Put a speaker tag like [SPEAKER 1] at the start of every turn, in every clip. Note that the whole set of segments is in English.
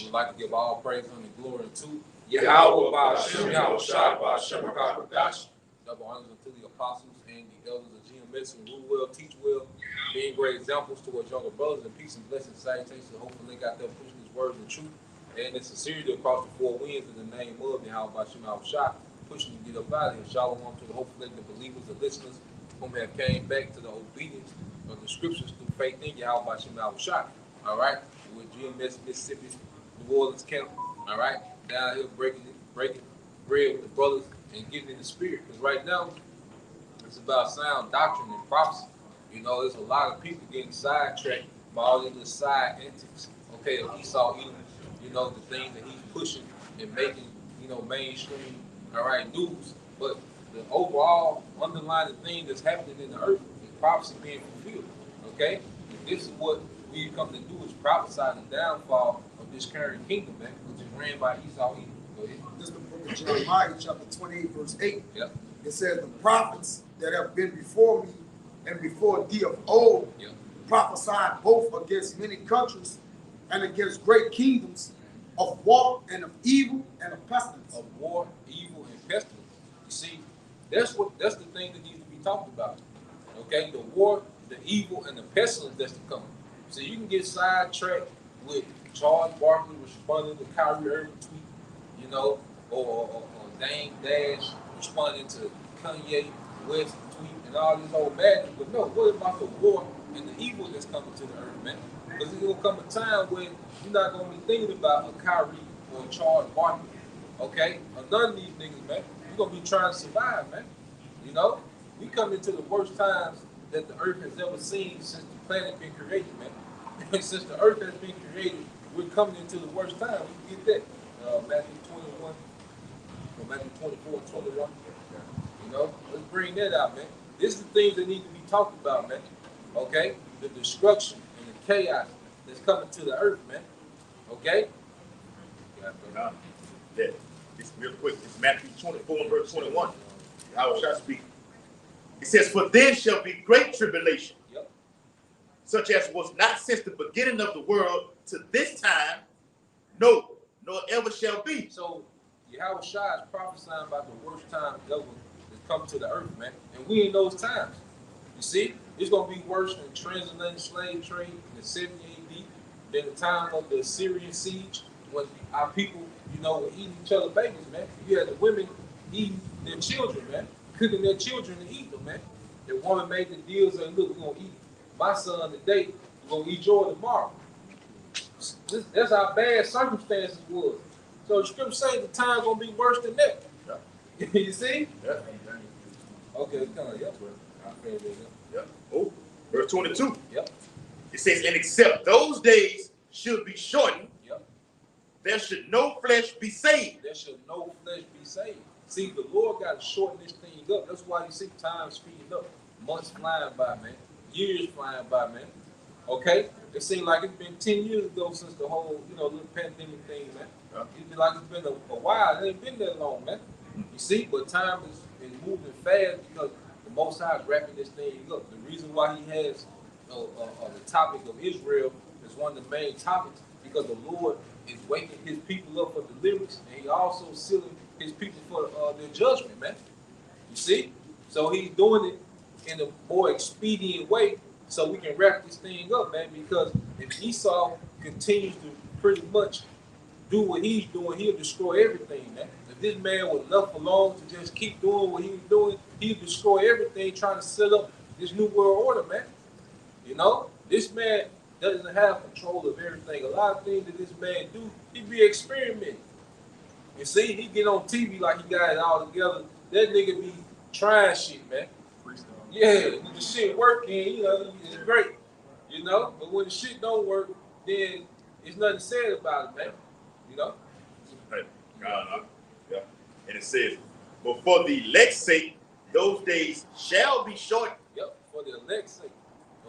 [SPEAKER 1] would like to give all praise and glory to Yahweh Ba'ashem, Yahweh Shai Ba'ashem, Rakakadash. Double honors unto the apostles and the elders of GMS who rule well, teach well, being great examples towards younger brothers, and peace and blessings, salutations. Hopefully, they got there pushing His word and truth and in sincerity across the four winds in the name of Yahweh Ba'ashem, Yahweh Shai, pushing to get up out of here. Shalom to the hopefully the believers, the listeners whom have came back to the obedience of the scriptures through faith in Yahweh Ba'ashem, Yahweh Shai. All right, with GMS Mississippi, New Orleans camp. All right, down here breaking bread with the brothers and getting in the spirit. Because right now, it's about sound doctrine and prophecy. You know, there's a lot of people getting sidetracked by all these little side antics. Okay, of Esau Edom, you know, the things that he's pushing and making, you know, mainstream, all right, news. But the overall underlying thing that's happening in the earth is prophecy being fulfilled. Okay, and this is what we come to do, is prophesy the downfall of this current kingdom, man, which is ran by Esau Edom. Go ahead.
[SPEAKER 2] This is the book of Jeremiah, chapter 28, verse 8.
[SPEAKER 1] Yep.
[SPEAKER 2] It says, the prophets that have been before me and before thee of old
[SPEAKER 1] Yep.
[SPEAKER 2] prophesied both against many countries and against great kingdoms, of war and of evil and of pestilence.
[SPEAKER 1] Of war, evil, and pestilence. You see, that's the thing that needs to be talked about. Okay, the war, the evil, and the pestilence that's to come. So you can get sidetracked with Charles Barkley responding to Kyrie Irving tweet, you know, or Dame Dash responding to Kanye West tweet and all this old badness. But no, what about the war and the evil that's coming to the earth, man? Because there's gonna come a time when you're not gonna be thinking about a Kyrie or a Charles Barkley, okay? Or none of these niggas, man. You're gonna be trying to survive, man. You know, we come into the worst times that the earth has ever seen since the planet been created, man. Since the earth has been created, we're coming into the worst time. We can get that. Matthew 21, or Matthew 24 and 21. You know, let's bring that out, man. This is the things that need to be talked about, man. Okay? The destruction and the chaos that's coming to the earth, man. Okay?
[SPEAKER 3] It's real quick. It's Matthew 24 and verse 21. How shall I speak? It says, for then shall be great tribulation,
[SPEAKER 1] Yep.
[SPEAKER 3] such as was not since the beginning of the world to this time, no, nor ever shall be.
[SPEAKER 1] So, Yahweh Shai is prophesying about the worst time ever that's come to the earth, man. And we in those times. You see, it's going to be worse than transatlantic slave trade in the 70 AD, than the time of the Assyrian siege, when our people, you know, were eating each other's babies, man. You had the women eating their children, man, cooking their children and eating them, man. The woman made the deal saying, look, we're going to eat my son today, we're going to eat yours tomorrow. That's how bad circumstances was. So the scripture says the time going to be worse than that.
[SPEAKER 3] Yeah.
[SPEAKER 1] You see?
[SPEAKER 3] Yeah.
[SPEAKER 1] Okay, come on, yep.
[SPEAKER 3] Yeah. Oh, verse 22.
[SPEAKER 1] Yep.
[SPEAKER 3] It says, and except those days should be shortened,
[SPEAKER 1] Yep.
[SPEAKER 3] there should no flesh be saved.
[SPEAKER 1] There should no flesh be saved. See, the Lord got to shorten this thing up. That's why you see time speeding up. Months flying by, man. Years flying by, man. Okay? It seems like it's been 10 years ago since the whole, you know, little pandemic thing, man. It's like it's been a while. It ain't been that long, man. You see, but time is moving fast because the Most High is wrapping this thing up. The reason why He has the topic of Israel is one of the main topics because the Lord is waking His people up for deliverance, and He also sealing His people for their judgment, man. You see, so He's doing it in a more expedient way so we can wrap this thing up, man. Because if Esau continues to pretty much do what he's doing, he'll destroy everything, man. If this man was left alone to just keep doing what he was doing, he'll destroy everything, trying to set up this new world order, man. You know, this man doesn't have control of everything. A lot of things that this man do, he be experimenting. You see, he get on TV like he got it all together. That nigga be trying shit, man. Yeah, when the shit working, you know, it's great. You know, but when the shit don't work, then there's nothing said about it, man. You know?
[SPEAKER 3] Hey, yeah. And it says, but for the elect's sake, those days shall be shortened.
[SPEAKER 1] Yep, for the elect's sake.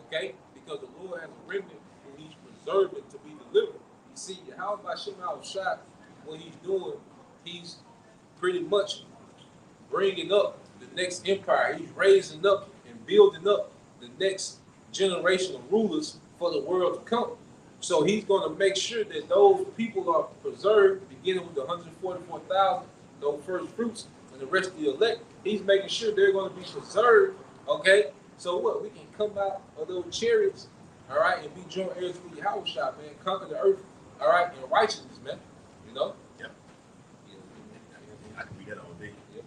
[SPEAKER 1] Okay? Because the Lord has a remnant who He's preserving to be delivered. You see, how about Shema Shai, what He's doing, He's pretty much bringing up the next empire. He's raising up and building up the next generation of rulers for the world to come. So he's going to make sure that those people are preserved, beginning with the 144,000, those first fruits, and the rest of the elect. He's making sure they're going to be preserved. Okay. So what? We can come out of those chariots, all right, and be joint heirs with Yahweh Shah, man. Conquer the earth, all right, in righteousness, man. You know.
[SPEAKER 3] Yep. I can read that all day.
[SPEAKER 1] Yep.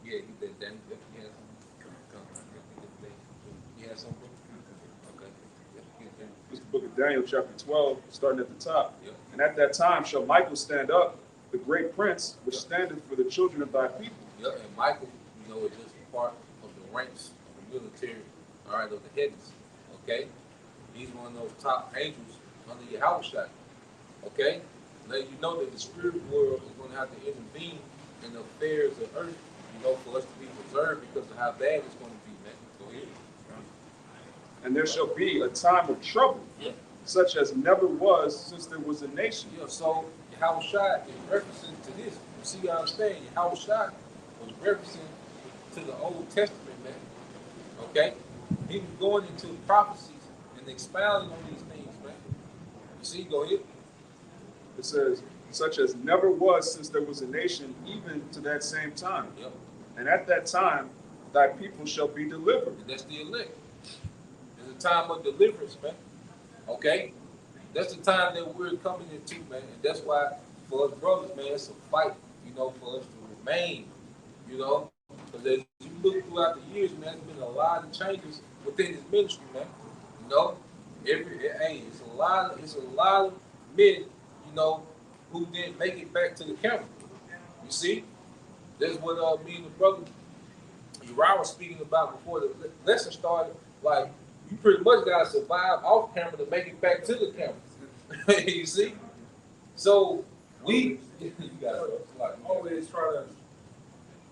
[SPEAKER 1] Yeah, you did that. Yeah. You have something? Okay.
[SPEAKER 4] It's the book of Daniel, chapter 12, starting at the top.
[SPEAKER 1] Yep.
[SPEAKER 4] And at that time shall Michael stand up, the great prince, which standeth for the children of thy people.
[SPEAKER 1] Yep. And Michael, you know, is just a part of the ranks of the military, all right, of the heavens. Okay. He's one of those top angels under Yahweh Shai. Okay. Let you know that the spirit world is going to have to intervene in the affairs of earth, you know, for us to be preserved because of how bad it's going to be, man. Go ahead.
[SPEAKER 4] And there shall be a time of trouble,
[SPEAKER 1] Yeah.
[SPEAKER 4] such as never was since there was a nation.
[SPEAKER 1] Yeah, so Yahweh Shai is referencing to this. You see, you understand? Yahweh Shai was referencing to the Old Testament, man. Okay? He was going into the prophecies and expounding on these things, man. You see, go ahead.
[SPEAKER 4] It says, such as never was since there was a nation, even to that same time.
[SPEAKER 1] Yep.
[SPEAKER 4] And at that time, thy people shall be delivered.
[SPEAKER 1] And that's the elect. It's a time of deliverance, man. Okay? That's the time that we're coming into, man. And that's why, for us brothers, man, it's a fight, you know, for us to remain, you know. Because as you look throughout the years, man, there's been a lot of changes within this ministry, man. You know, it's a lot of men, you know, who didn't make it back to the camp. You see? That's what me and the brother Uriah was speaking about before the lesson started. Like, you pretty much gotta survive off camera to make it back to the camera. You see? So you gotta like,
[SPEAKER 5] always try to,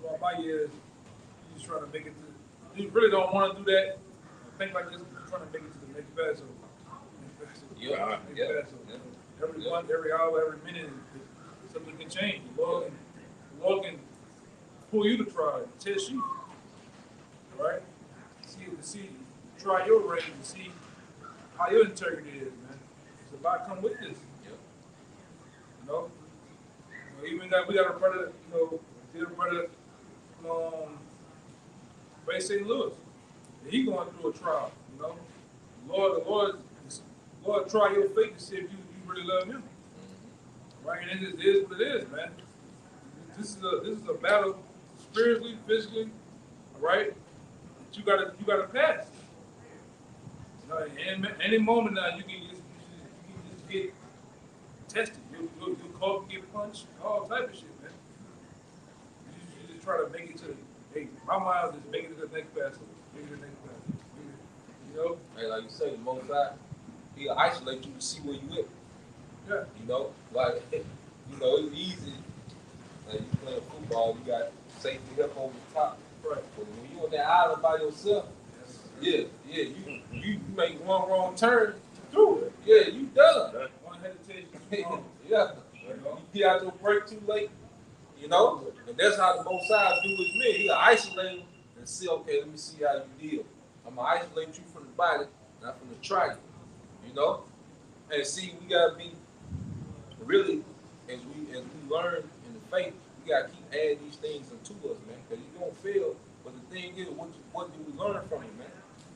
[SPEAKER 5] throughout my years, you just trying to make it to, you really don't want to do that. Think like this, you're trying to make it to the next Passover.
[SPEAKER 1] yeah.
[SPEAKER 5] Every month, every hour, every minute, something can change. The Lord can pull you to try, test you. All right? See, try your range and see how your integrity is, man. It's about come with this. You know? Even that we got a brother, you know, dear brother Ray St. Louis. He going through a trial, you know. The Lord try your faith to see if you really love him. Right? And it is what it is, man. This is a battle spiritually, physically, all right? You gotta pass. You know, any moment now you can just get tested. You call, get punched, all type of shit, man. You just try to make it to, hey, my mind is make it to the next Passover. Make it to the next Passover. You know?
[SPEAKER 1] Hey, like you say, the Most High, he'll isolate you to see where you at.
[SPEAKER 5] Yeah.
[SPEAKER 1] You know, like you know, it's easy. Like you playing football, you got safety help over the top.
[SPEAKER 5] Right.
[SPEAKER 1] But when you on that island by yourself, you make one wrong turn, through it. Yeah, you done.
[SPEAKER 5] One hesitation. You know?
[SPEAKER 1] Yeah. You get out your break too late, you know? And that's how the Most High do with me. He'll isolate him and see, okay, let me see how you deal. I'm going to isolate you from the body, not from the trial, you know? And see, we got to be really, as we learn in the faith, we got to keep adding these things unto us, man, because you're going to fail. But the thing is, what do we learn from it, man?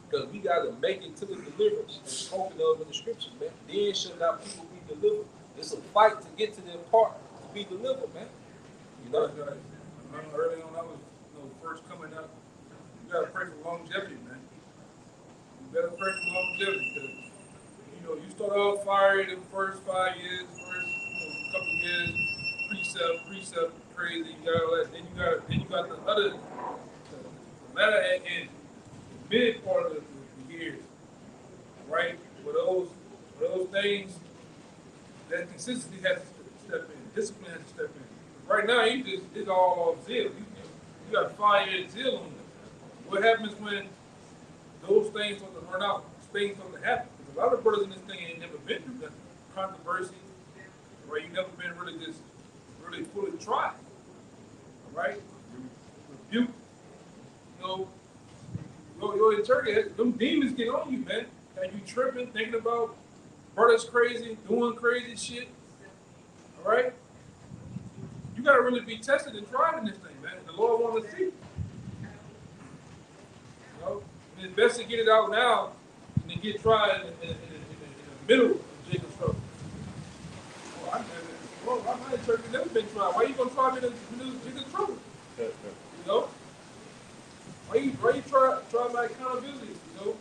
[SPEAKER 1] Because we got to make it to the deliverance and spoken of in the scriptures, man. Then shall our people be delivered. It's a fight to get to that part to be delivered, man. You know?
[SPEAKER 5] I remember early on, I was first coming up. You gotta pray for longevity, man. You better pray for longevity because you start off fiery the first 5 years, first couple years, precept, crazy. You got all that. Then you got the other, the latter and the mid part of the years, right? With those things. That consistency has to step in. Discipline has to step in. Right now, it's all zeal. You got fire and zeal on you. What happens when those things start to run out? Things start to happen. Because a lot of brothers in this thing ain't never been through that controversy, right? You never been really fully tried, right? Rebuke, your integrity. Them demons get on you, man. And you tripping, thinking about brother's crazy, doing crazy shit. All right? You gotta really be tested and tried in this thing, man. The Lord wants to see. You know? And it's best to get it out now than to get tried in the middle of Jacob's trouble. Well, I'm not in church, I've never been tried. Why you gonna try me in the middle of Jacob's trouble? You know? Why you try my accountability, you know?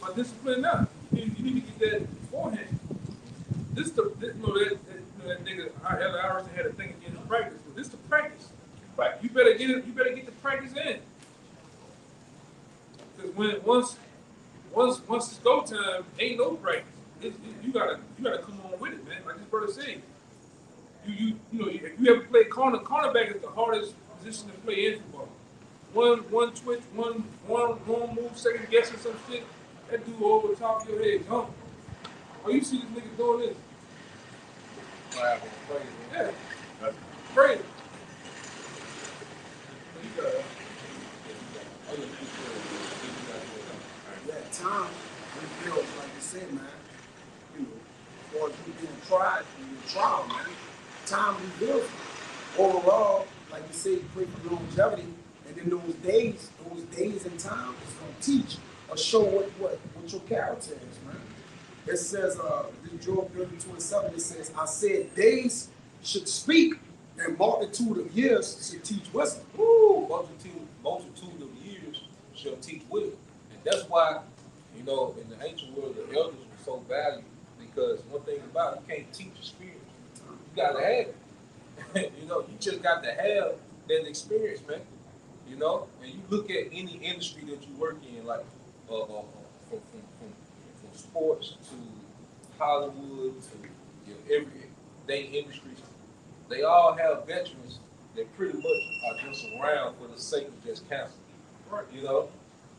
[SPEAKER 5] My discipline now. You need to get that beforehand. That nigga, Allen Iverson had a thing against practice, but this is the practice.
[SPEAKER 3] Right.
[SPEAKER 5] You better get it. You better get the practice in. Because once it's go time, ain't no practice. You gotta come on with it, man. Like this brother said, you know if you ever play cornerback is the hardest position to play in football. One twitch, one wrong move, second guessing some shit, that dude over the top of your head gone. Oh, you see this nigga doing this? Yeah, crazy.
[SPEAKER 2] That time reveals, like you said, man, you know, or you being tried in your trial, man. Time reveals it. Overall, like you said, you pray for longevity, and then those days in time is gonna teach or show what your character is, man. It says, in Job 30:27, it says, I said days should speak, and multitude of years should teach wisdom.
[SPEAKER 1] Woo! Multitude of years shall teach wisdom. And that's why, you know, in the ancient world, the elders were so valued, because one thing about it, you can't teach experience. You gotta have it. You know, you just got to have that experience, man. You know, and you look at any industry that you work in, like from sports to Hollywood to everyday industries, they all have veterans that pretty much are just around for the sake of just counseling. Right. You know,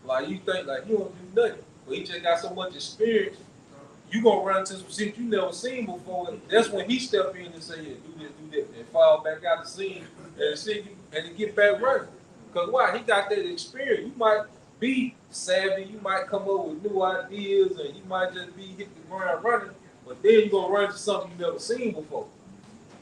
[SPEAKER 1] like you think like you don't do nothing, but he just got so much experience. You gonna run into some shit you never seen before. And that's when he step in and say, "Yeah, do this, and fall back out the scene and see and then get back running." Because why? He got that experience. You might be savvy, you might come up with new ideas, and you might just be hitting the ground running. But then you're gonna run into something you never seen before.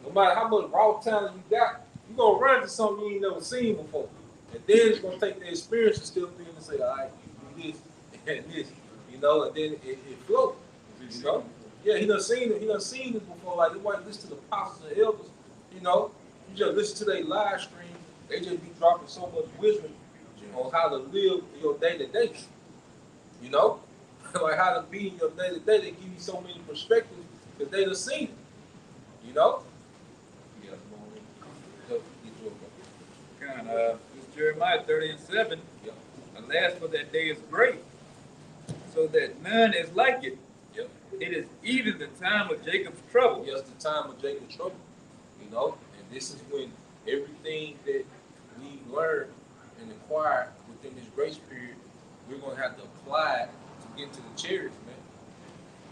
[SPEAKER 1] No matter how much raw talent you got, you're gonna run into something you ain't never seen before. And then it's gonna take the experience to step in and say, all right, you do this and this, you know, and then it flows. You know? Yeah, he done seen it. He done seen it before. Like, you might listen to the apostles and elders, you know. You just listen to their live stream. They just be dropping so much wisdom on how to live your day-to-day. You know? Like how to be in your day-to-day. They give you so many perspectives because they done seen it. You know? Yeah,
[SPEAKER 6] It's Jeremiah 30:7.
[SPEAKER 1] Yep.
[SPEAKER 6] Alas, for that day is great, so that none is like it.
[SPEAKER 1] Yep.
[SPEAKER 6] It is even the time of Jacob's trouble.
[SPEAKER 1] Yes, the time of Jacob's trouble. You know? And this is when everything that we've learned and acquired within this grace period, we're going to have to apply it to get to the chariots, man.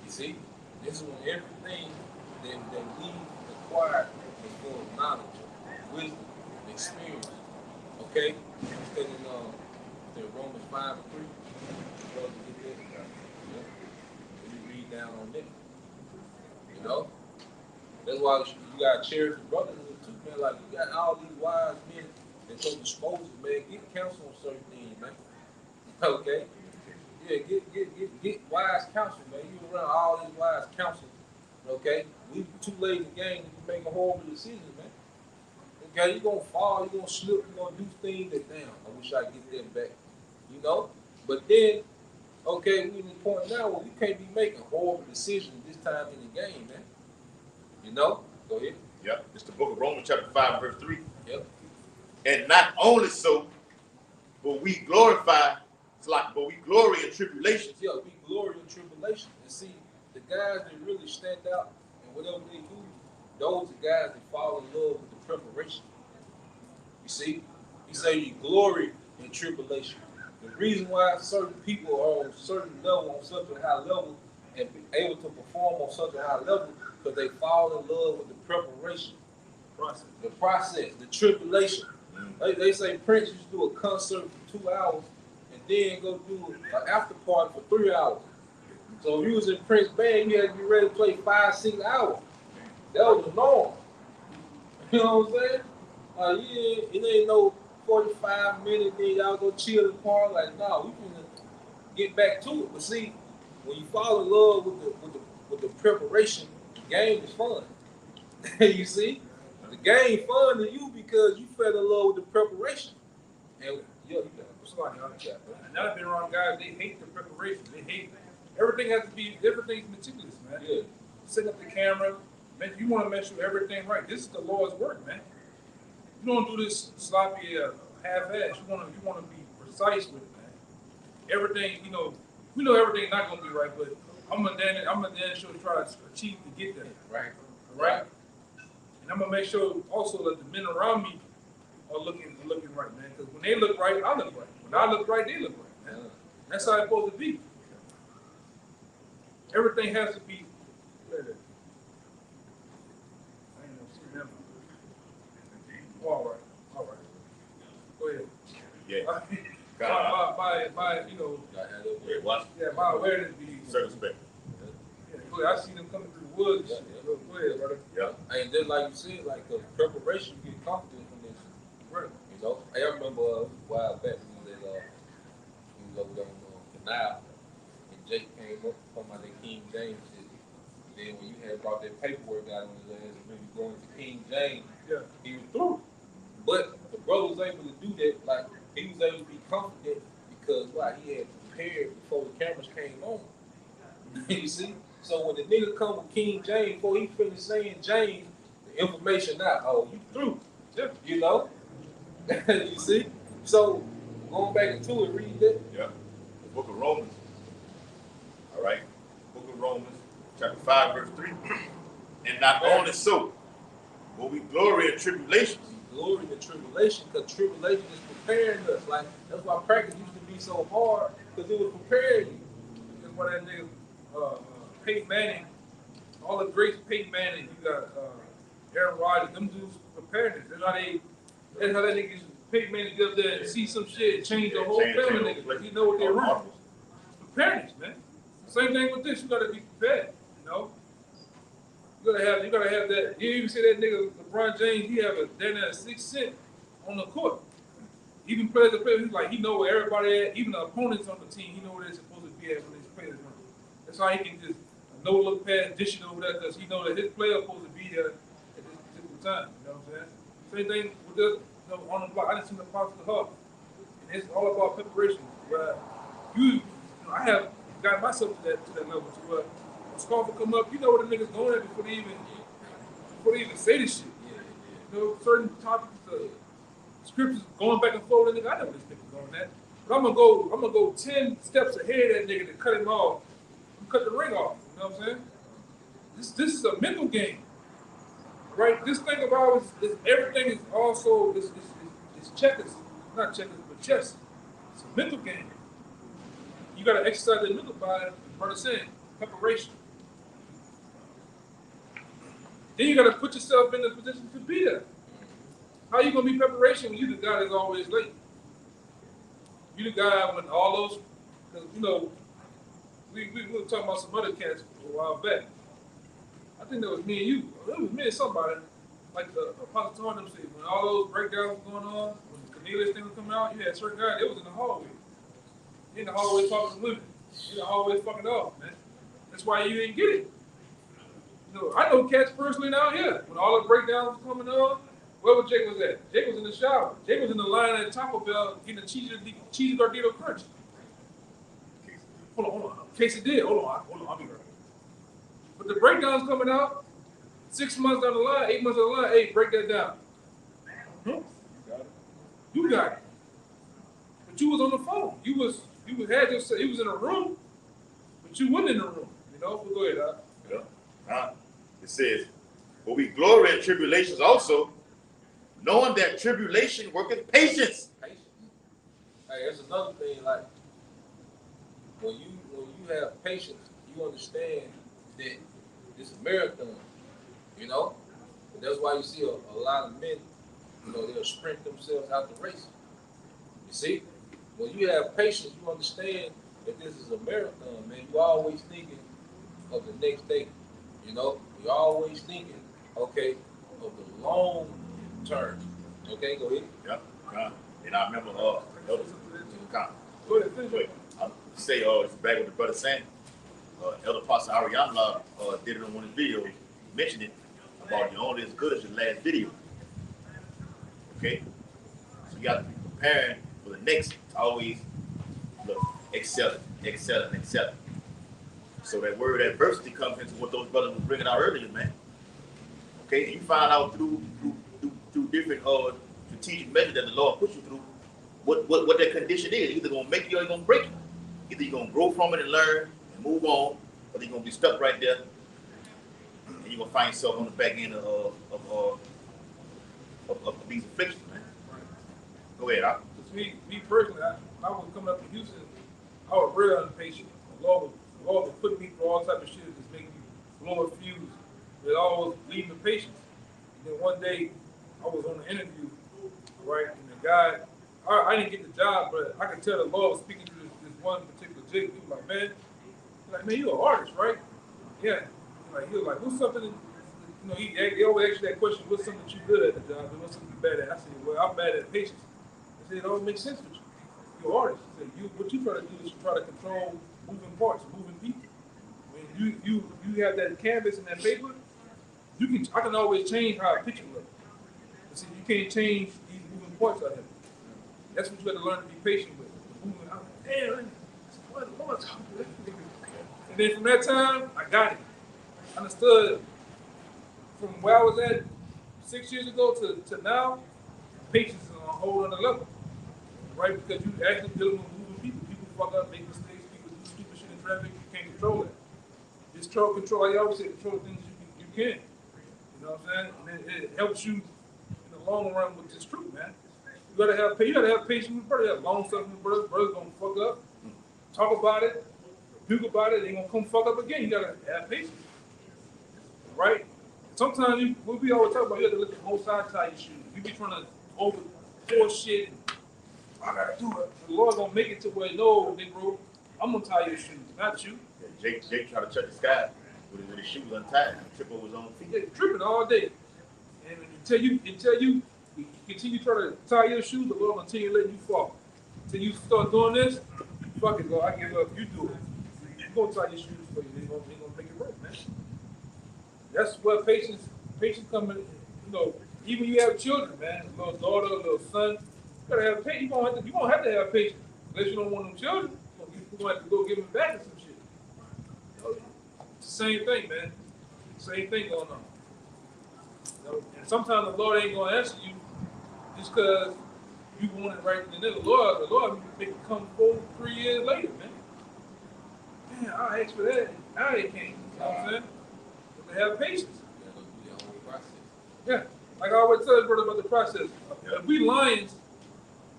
[SPEAKER 1] You see? This is when everything that we acquired is full of knowledge, wisdom, experience. Okay? Instead in Romans 5:3, you read down on it. You know? That's why you got to cherish your brotherhood too, man. Like, you got all these wise men at your disposal, man. Get counsel on certain things, man. Okay? Yeah, get wise counsel, man. You around all these wise counsel, okay? We too late in the game to be making horrible decisions, man. Okay, you're going to fall, you're going to slip, you're going to do things that, damn, I wish I could get them back. You know? But then, okay, we're in the point now where we can't be making horrible decisions this time in the game, man. You know? Go ahead.
[SPEAKER 3] Yep. It's the book of Romans chapter 5, verse 3.
[SPEAKER 1] Yep.
[SPEAKER 3] And not only so, but we glory in tribulations.
[SPEAKER 1] Yeah, we glory in tribulation. And see, the guys that really stand out in whatever they do, those are guys that fall in love with the preparation. You see? He say you glory in tribulation. The reason why certain people are on a certain level, on such a high level, and be able to perform on such a high level, because they fall in love with the preparation. The process, the tribulation. They say Prince used to do a concert for 2 hours and then go do an after party for 3 hours. So if you was in Prince Band, you had to be ready to play 5-6 hours. That was the norm. You know what I'm saying? It ain't no 45 minutes, then y'all go chill in the park. Like, no, we can get back to it. But see, when you fall in love with the preparation, the game is fun. You see? The game fun to you because you fell in love with the preparation. And yeah, you got
[SPEAKER 5] Somebody on the chat. And I've been around guys, they hate the preparation. They hate everything has to be everything's meticulous, man.
[SPEAKER 1] yeah.
[SPEAKER 5] Setting up the camera, man, you want to make sure everything right. This is the Lord's work, man. You don't do this sloppy half-ass. You want to be precise with it, man. Everything, we know everything's not gonna be right, but I'm gonna damn sure try to achieve to get there.
[SPEAKER 1] Right.
[SPEAKER 5] All right. And I'm gonna make sure also that the men around me are looking right, man. Because when they look right, I look right. When I look right, they look right, man. That's how it's supposed to be. Everything has to be. I ain't gonna see them. All right. Go ahead.
[SPEAKER 3] Yeah.
[SPEAKER 5] My awareness be
[SPEAKER 3] Circumspect.
[SPEAKER 5] Yeah, go ahead. I see them coming through the woods.
[SPEAKER 1] Yeah.
[SPEAKER 5] Go ahead, brother.
[SPEAKER 3] Yeah.
[SPEAKER 1] And then, like you said, like the preparation, you get confident from this.
[SPEAKER 5] Right.
[SPEAKER 1] You know, I remember a while back we was over there on the canal, and Jake came up talking about that King James shit. Then when you had brought that paperwork out on his ass and maybe going to King James,
[SPEAKER 5] Yeah.
[SPEAKER 1] he was through. But the brother was able to do that, like he was able to be confident because he had prepared before the cameras came on. You see? So when the nigga come with King James, before he finished saying James, the information out, oh, you through.
[SPEAKER 5] Yeah.
[SPEAKER 1] You know? You see? So going back into it, read that.
[SPEAKER 3] Yeah. The book of Romans. All right. Book of Romans, chapter 5, verse 3. And not only so, but we glory in tribulations.
[SPEAKER 1] Glory in tribulation, because tribulation is preparing us. Like, that's why practice used to be so hard, because it was preparing you.
[SPEAKER 5] That's why that nigga Peyton Manning, all the greats, Peyton Manning, you got Aaron Rodgers, them dudes prepared us. That's how that nigga Peyton Manning get up there and see some shit and change the whole family nigga. You know what they're running. Preparedness, man. Same thing with this, you gotta be prepared, you know? You gotta have that. You even see that nigga LeBron James, he have a sixth sense on the court. Even players that play, he's like he know where everybody at, even the opponents on the team, he know where they're supposed to be at when these players run. That's how he can just no look past dishing over that because he know that his player supposed to be there at this particular time. You know what I'm saying? Same thing with this, on the block. I just seen the Apostle Hub. And it's all about preparation. But I have got myself to that level to where when Scarfer come up, you know where the niggas going at before they even say this shit. You know, certain topics, scriptures going back and forth, nigga, I know this nigga going at. But I'm gonna go 10 steps ahead of that nigga to cut him off, cut the ring off. You know what I'm saying? This is a mental game, right? This thing of ours is everything is also is checkers, not checkers, but chess. It's a mental game. You gotta exercise that mental by, brother saying, preparation. Then you gotta put yourself in the position to be there. How you gonna be preparation when you the guy that's always late? You the guy when all those, because we were talking about some other cats a while back. I think that was me and you. It was me and somebody. Like the Apostle told them, when all those breakdowns were going on, when the Cornelius thing was coming out, you had certain guys, it was in the hallway. In the hallway talking to women. In the hallway fucking off, man. That's why you didn't get it. I know cats personally down here. When all the breakdowns were coming on, where was Jake was at? Jake was in the shower. Jake was in the line at Taco Bell getting a cheese gordito crunch. Hold on. Quesadilla. Hold on, I'll be right. But the breakdown's coming out 6 months down the line, 8 months down the line. Hey, break that down. You got it. But you was on the phone. You was in a room, but you wasn't in the room. But go ahead,
[SPEAKER 3] Yeah. It says, but we glory in tribulations also, knowing that tribulation worketh patience.
[SPEAKER 1] Patience. Hey, that's another thing. Like when you have patience, you understand that it's a marathon. And that's why you see a lot of men. They'll sprint themselves out the race. You see, when you have patience, you understand that this is a marathon, man. You always thinking of the next day. You know, you're always thinking, okay, of the long term. Okay, go ahead.
[SPEAKER 3] Yep. And I remember, Elder,
[SPEAKER 5] Go ahead, finish it.
[SPEAKER 3] say, it's back with the brother saying, Elder Pastor Ariana did it on one of his videos, mentioned it about you're only as good as your last video. Okay? So you got to be preparing for the next, always look, excelling. So that word adversity comes into what those brothers were bringing out earlier, man. Okay? And you find out through different strategic measures that the Lord puts you through what that condition is. Either gonna make you or you're gonna break you. Either you're gonna grow from it and learn and move on, or you're gonna be stuck right there, and you're gonna find yourself on the back end of these afflictions, man. Go ahead, Al.
[SPEAKER 5] Me personally, I was coming up to Houston, I was real impatient. The Lord was putting me through all type of shit that's making me blow a fuse. It always leading to patience. And then one day, I was on an interview, right, and the guy, I didn't get the job, but I could tell the Lord was speaking to this one particular jig. He was like, man, you're an artist, right? Yeah. He was like, what's something, he always ask you that question, what's something that you're good at the job, and what's something you're bad at? I said, well, I'm bad at patience. I said, it all makes sense with you. You're an artist. I said, what you try to do is you try to control moving parts, moving people. When you have that canvas and that paper, I can always change how a picture looks. I said, you can't change these moving parts out here. That's what you got to learn to be patient with. Moving out. Damn, what the Lord talking about? And then from that time, I got it. I understood from where I was at 6 years ago to now, patience is on a whole other level. Right? Because you actually dealing with moving people. People fuck up, make mistakes, people do stupid shit in traffic, you can't control that. Just control, I always say, control things you can. You know what I'm saying? And it helps you in the long run with this truth, man. You gotta have patience with brothers, have long suffering with brothers. Brothers gonna fuck up, talk about it, rebuke about it, they gonna come fuck up again. You gotta have patience. Right? Sometimes what we always talk about, you have to look at both sides tie your shoes. You be trying to overforce shit and I gotta do it. The Lord gonna make it to where, no, Negro, I'm gonna tie your shoes, not you.
[SPEAKER 3] Yeah, Jake tried to check the sky with his shoes untied, trip over his own feet.
[SPEAKER 5] Yeah, tripping all day. And until you continue trying to tie your shoes, the Lord gonna continue letting you fall. Until you start doing this, fuck it, Lord, I give up, you do it. You're gonna tie your shoes for you, they're gonna make it right, man. That's where patience coming, even when you have children, man, a little daughter, a little son, you gotta have patience. You gonna have to have patience. Unless you don't want them children, you're gonna have to go give them back or some shit. It's the same thing, man. Same thing going on. And sometimes the Lord ain't gonna answer you just because you want it right then. The Lord make it come 3 years later, man. Man, I asked for that. Now they can't. You know what I'm saying? But they have patience. Yeah. Like I always tell brother about the process. If we lions,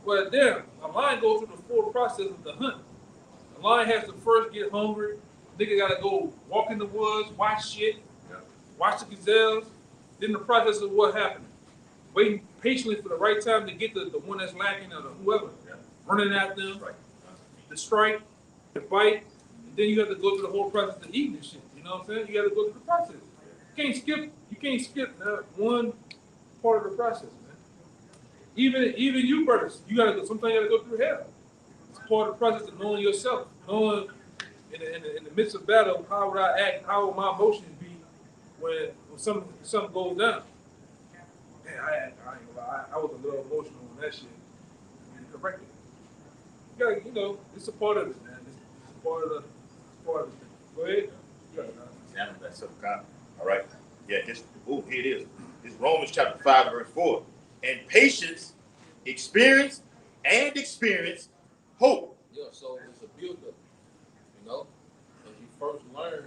[SPEAKER 5] well, damn, a lion goes through the full process of the hunt. The lion has to first get hungry. Nigga gotta go walk in the woods, watch shit, watch the gazelles. Then the process of what happened. Waiting patiently for the right time to get the one that's lacking or the whoever. Running at them, the strike, the bite, and then you have to go through the whole process of eating this shit. You know what I'm saying? You have to go through the process. You can't skip one part of the process, man. Even you brothers, sometimes you gotta go through hell. It's part of the process of knowing yourself, knowing in the midst of battle, how would I act, how would my emotions be when something goes down. Man, I ain't gonna lie, I was a little emotional on that shit. I mean, correct it. You gotta, it's a part of it, man. It's a part of the thing. Go ahead. You got it, man.
[SPEAKER 3] That's up, God. All right. Yeah, here it is. It's Romans chapter 5, verse 4. And patience, experience hope.
[SPEAKER 1] Yeah, so it's a build-up, as you first learn,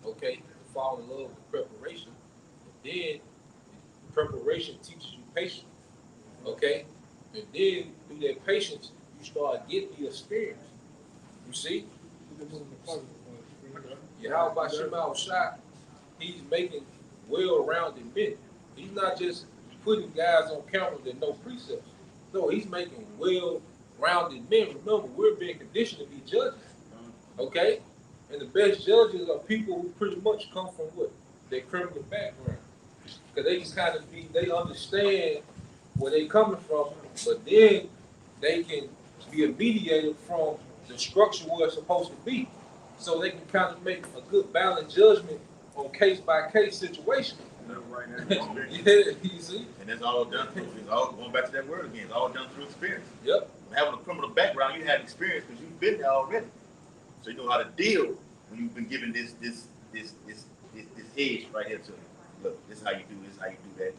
[SPEAKER 1] to fall in love with preparation, and then preparation teaches you patience, and then through that patience, you start getting the experience. You see? Yahweh Shemal Shah, he's making well-rounded men. He's not just putting guys on camera that know precepts. No, he's making well-rounded men. Remember, we're being conditioned to be judges. Okay? And the best judges are people who pretty much come from what? Their criminal background. Because they can kind of be, they understand where they coming from, but then they can be a mediator from the structure where it's supposed to be. So they can kind of make a good balanced judgment on case by case situation.
[SPEAKER 4] Right now,
[SPEAKER 1] Yeah, you see?
[SPEAKER 3] And that's all done through, it's all going back to that word again, it's all done through experience.
[SPEAKER 1] Yep.
[SPEAKER 3] Having a criminal background, you have experience because you've been there already. So you know how to deal when you've been given this edge right here to look, this is how you do this, how you do that.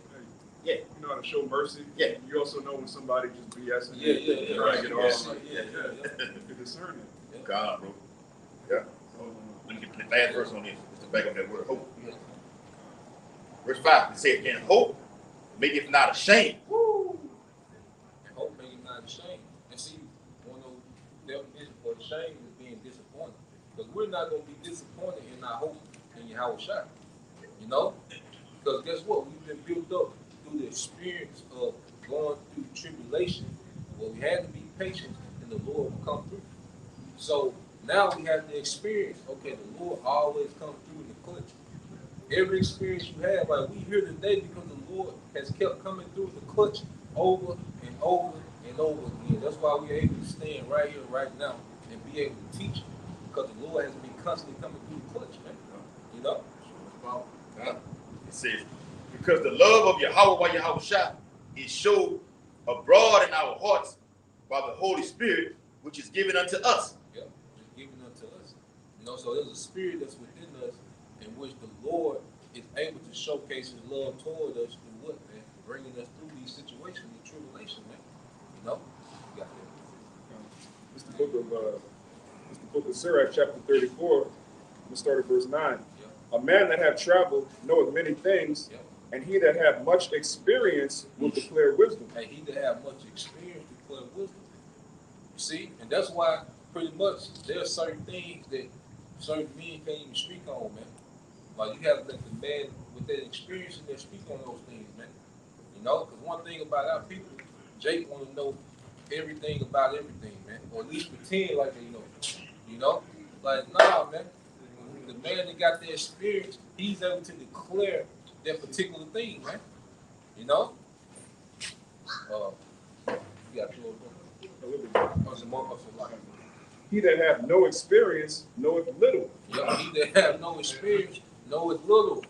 [SPEAKER 3] Yeah.
[SPEAKER 4] you know how to show mercy.
[SPEAKER 3] Yeah.
[SPEAKER 4] You also know when somebody just BSing.
[SPEAKER 1] Yeah.
[SPEAKER 4] Trying to get off.
[SPEAKER 1] Yeah.
[SPEAKER 4] You discern it.
[SPEAKER 3] God, bro. Yeah. Let me get the last verse on this. It's the back of that word, hope.
[SPEAKER 1] Yeah.
[SPEAKER 3] Verse 5, it says, and hope maketh not ashamed.
[SPEAKER 1] Woo! And hope make him not ashamed. And see, one of the definitions for shame is being disappointed. Because we're not going to be disappointed in our hope in Yahweh Shai. You know? Because guess what? We've been built up through the experience of going through tribulation. Well, we had to be patient and the Lord will come through. So now we have the experience. Okay, the Lord always comes through in the clutch. Every experience you have, like we here today because the Lord has kept coming through the clutch over and over and over again. That's why we're able to stand right here, right now, and be able to teach. Because the Lord has been constantly coming through the clutch, man. You know?
[SPEAKER 3] It says, because the love of Yahweh Shai is showed abroad in our hearts by the Holy Spirit, which is given unto us.
[SPEAKER 1] Yep, it's given unto us. You know, so there's a spirit that's within us in which the Lord is able to showcase his love toward us through what, man? Bringing us through these situations and tribulation, man. You know? You got that.
[SPEAKER 4] It's the book of Sirach, chapter 34. Let's start at verse 9.
[SPEAKER 1] Yep.
[SPEAKER 4] A man that hath traveled knoweth many things,
[SPEAKER 1] Yep.
[SPEAKER 4] and he that hath much experience will declare wisdom.
[SPEAKER 1] And he that have much experience declare wisdom. You see? And that's why pretty much there are certain things that certain men can't even speak on, man. Like you have to let the man with that experience in there speak on those things, man. You know, because one thing about our people, Jake want to know everything about everything, man, or at least pretend like they know. You know, like nah, man. The man that got the experience, he's able to declare that particular thing, man. You know. You got two of them. Or some more, or some like.
[SPEAKER 4] He that hath no experience knoweth little.
[SPEAKER 1] Yeah, he that have no experience knoweth little.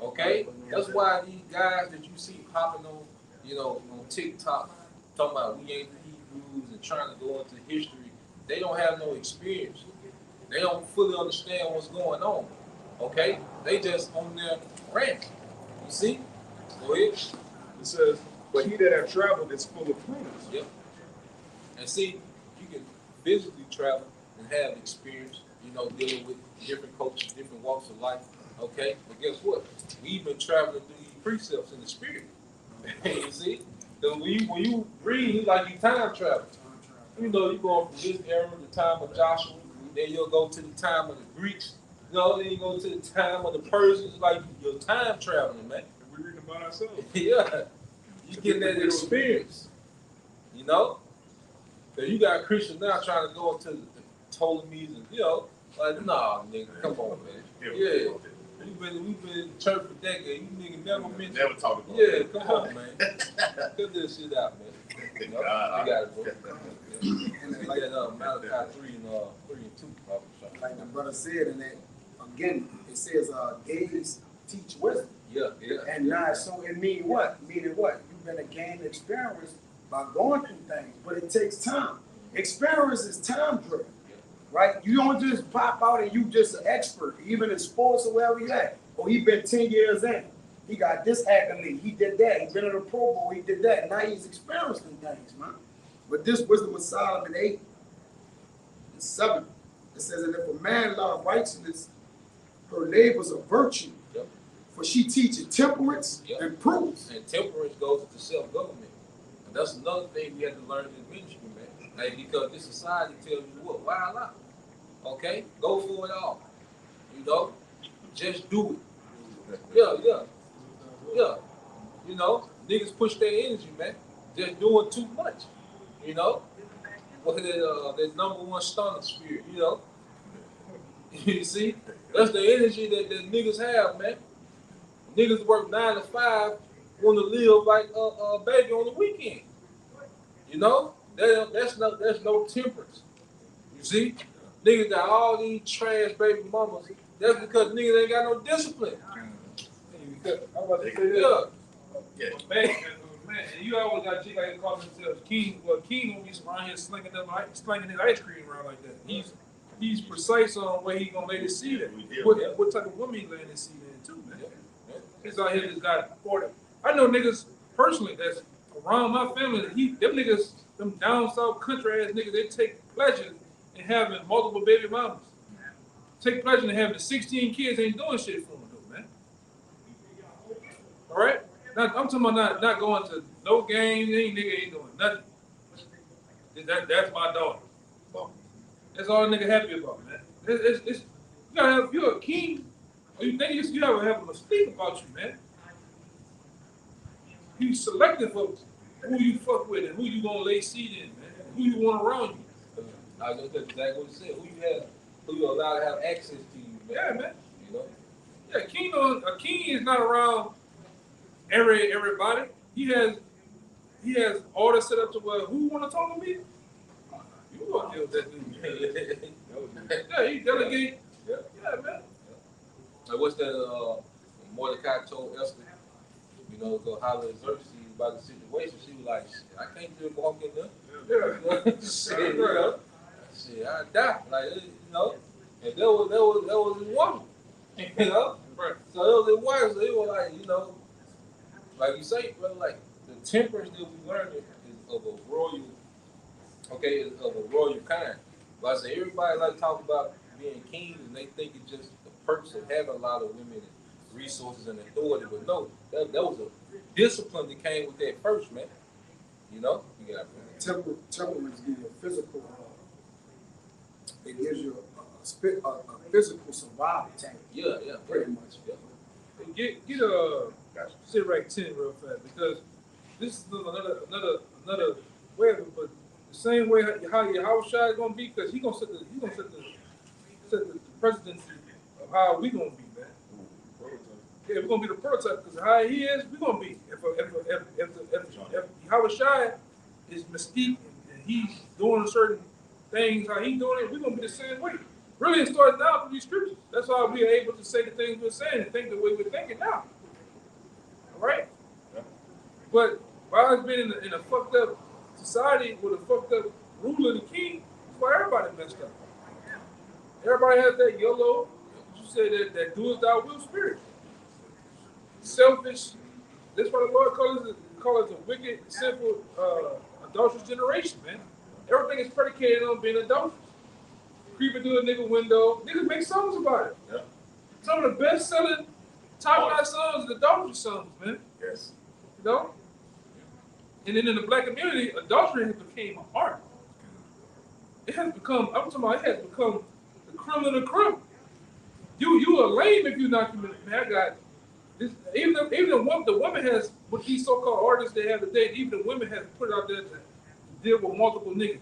[SPEAKER 1] Okay? That's why these guys that you see popping on, you know, on TikTok, talking about we ain't the Hebrews and trying to go into history, they don't have no experience. They don't fully understand what's going on. Okay? They just on their rant. You see? Go ahead.
[SPEAKER 4] It says, but he that hath traveled is full of prudence.
[SPEAKER 1] Yep. And see, you can physically travel and have experience, you know, dealing with different cultures, different walks of life. Okay? But guess what? We've been traveling through these precepts in the spirit. You see? So when you read, it's like you time travel. You know, you go from this era, the time of Joshua, then you'll go to the time of the Greeks, you know, then you go to the time of the Persians, like you're time traveling, man.
[SPEAKER 4] And we reading about ourselves.
[SPEAKER 1] Yeah. You getting that experience. You know? So you got Christians now trying to go into the Ptolemies and, you know, like, nah, nigga, come on, man. Yeah. We've been in church for decades. You niggas never mentioned.
[SPEAKER 3] Never talk about
[SPEAKER 1] Yeah, come on, man. Cut this shit out, man. You know?
[SPEAKER 3] God,
[SPEAKER 1] You got it, bro. Get that Malachi 3 and 2.
[SPEAKER 2] Like the brother said, and that again, it says days teach wisdom.
[SPEAKER 1] Yeah.
[SPEAKER 2] And now, so it mean what? Meaning what? You've been a gain experience by going through things, but it takes time. Experience is time driven, right? You don't just pop out and you just an expert, even in sports or wherever you at. Or he been 10 years in. He got this accolade. He did that. He been in a Pro Bowl. He did that. Now he's experiencing things, man. But this wisdom of Solomon 8 and 7, it says, and if a man love righteousness, her labors are virtue.
[SPEAKER 1] Yep.
[SPEAKER 2] For she teaches temperance and prudence.
[SPEAKER 1] And temperance goes to self-government. And that's another thing we have to learn in the ministry, man. Like, because this society tells you what, wild out. Okay? Go for it all. You know? Just do it. Yeah. You know, niggas push their energy, man. Just doing too much. You know? What is that number one stunner spirit, you know? You see? That's the energy that niggas have, man. Niggas work 9 to 5, want to live like a baby on the weekend. You know? That's no temperance. You see? Niggas got all these trash baby mamas. That's because niggas ain't got no discipline.
[SPEAKER 5] I'm about to say
[SPEAKER 1] Yeah.
[SPEAKER 5] that.
[SPEAKER 3] Yeah.
[SPEAKER 5] Man, you always got chicks like call themselves king. Well, king won't be around here slinging his ice cream around like that. He's precise on where he gonna lay his seed at. What type of woman he laying his seed in too, man. He's out here just got 40. I know niggas personally that's around my family. Them niggas, them down south country ass niggas, they take pleasure in having multiple baby mamas. Take pleasure in having 16 kids. Ain't doing shit for them though, man. All right. I'm talking about not going to no games. Nigga ain't doing nothing. That's my daughter. That's all a nigga happy about, man. It's you gotta have, you're a king, or you think you gotta have a mistake about you, man. You selective of who you fuck with and who you gonna lay seed in, man. Who you want around you.
[SPEAKER 1] I know that's exactly what you said. Who you allow to have access to you, man.
[SPEAKER 5] Yeah, man.
[SPEAKER 1] You know?
[SPEAKER 5] Yeah, a king is not around everybody. He has orders set up to where who wanna talk to me? You gonna deal with that dude. Yeah, he delegate. Yeah, man.
[SPEAKER 1] Like what's that Mordecai told Esther, you know, go holler at Xerxes about the situation. She was like, shit, I can't just walk in there.
[SPEAKER 5] Yeah.
[SPEAKER 1] Shit, you know? Shit, I die. Like, you know, and that was his woman. You know?
[SPEAKER 5] Right.
[SPEAKER 1] So it was his wife, so it was like, you know, like you say, brother, like the temperance that we learned is of a royal, is of a royal kind. Like I say, everybody like to talk about being kings and they think it's just the perks of having a lot of women and resources and authority, but no, that was a discipline that came with that first, man. You know? You got
[SPEAKER 2] Temperance gives you a physical, it gives you a physical survival tank,
[SPEAKER 1] yeah,
[SPEAKER 2] pretty much.
[SPEAKER 1] Yeah.
[SPEAKER 5] Get sit right 10 real fast because this is another way of it, but the same way how your house shot is gonna be because he gonna set the presidency of how we gonna be, man. Yeah, we're gonna be the prototype because how he is, we're gonna be. If Howard Shai is mystique and he's doing certain things how he's doing it, we're gonna be the same way. Really, it starts down from these scriptures. That's why we are able to say the things we're saying and think the way we're thinking now. All right?
[SPEAKER 3] Yeah.
[SPEAKER 5] But while it's been in a fucked up society with a fucked up ruler and king, that's why everybody messed up. Everybody has that YOLO, you say that do as thou will spirit. Selfish. That's why the Lord calls it a wicked, sinful, adulterous generation, man. Everything is predicated on being adulterous. Creeping through a nigga window. Niggas make songs about it.
[SPEAKER 3] Yeah.
[SPEAKER 5] Some of the best selling top-notch songs is adultery songs, man.
[SPEAKER 3] Yes.
[SPEAKER 5] You know? And then in the black community, adultery has become an art. It has become, I'm talking about, it has become the crime of the crime. You are lame if you're not committed. Man, I got this. Even the woman has, with these so-called artists they have today, even the women have put it out there to deal with multiple niggas.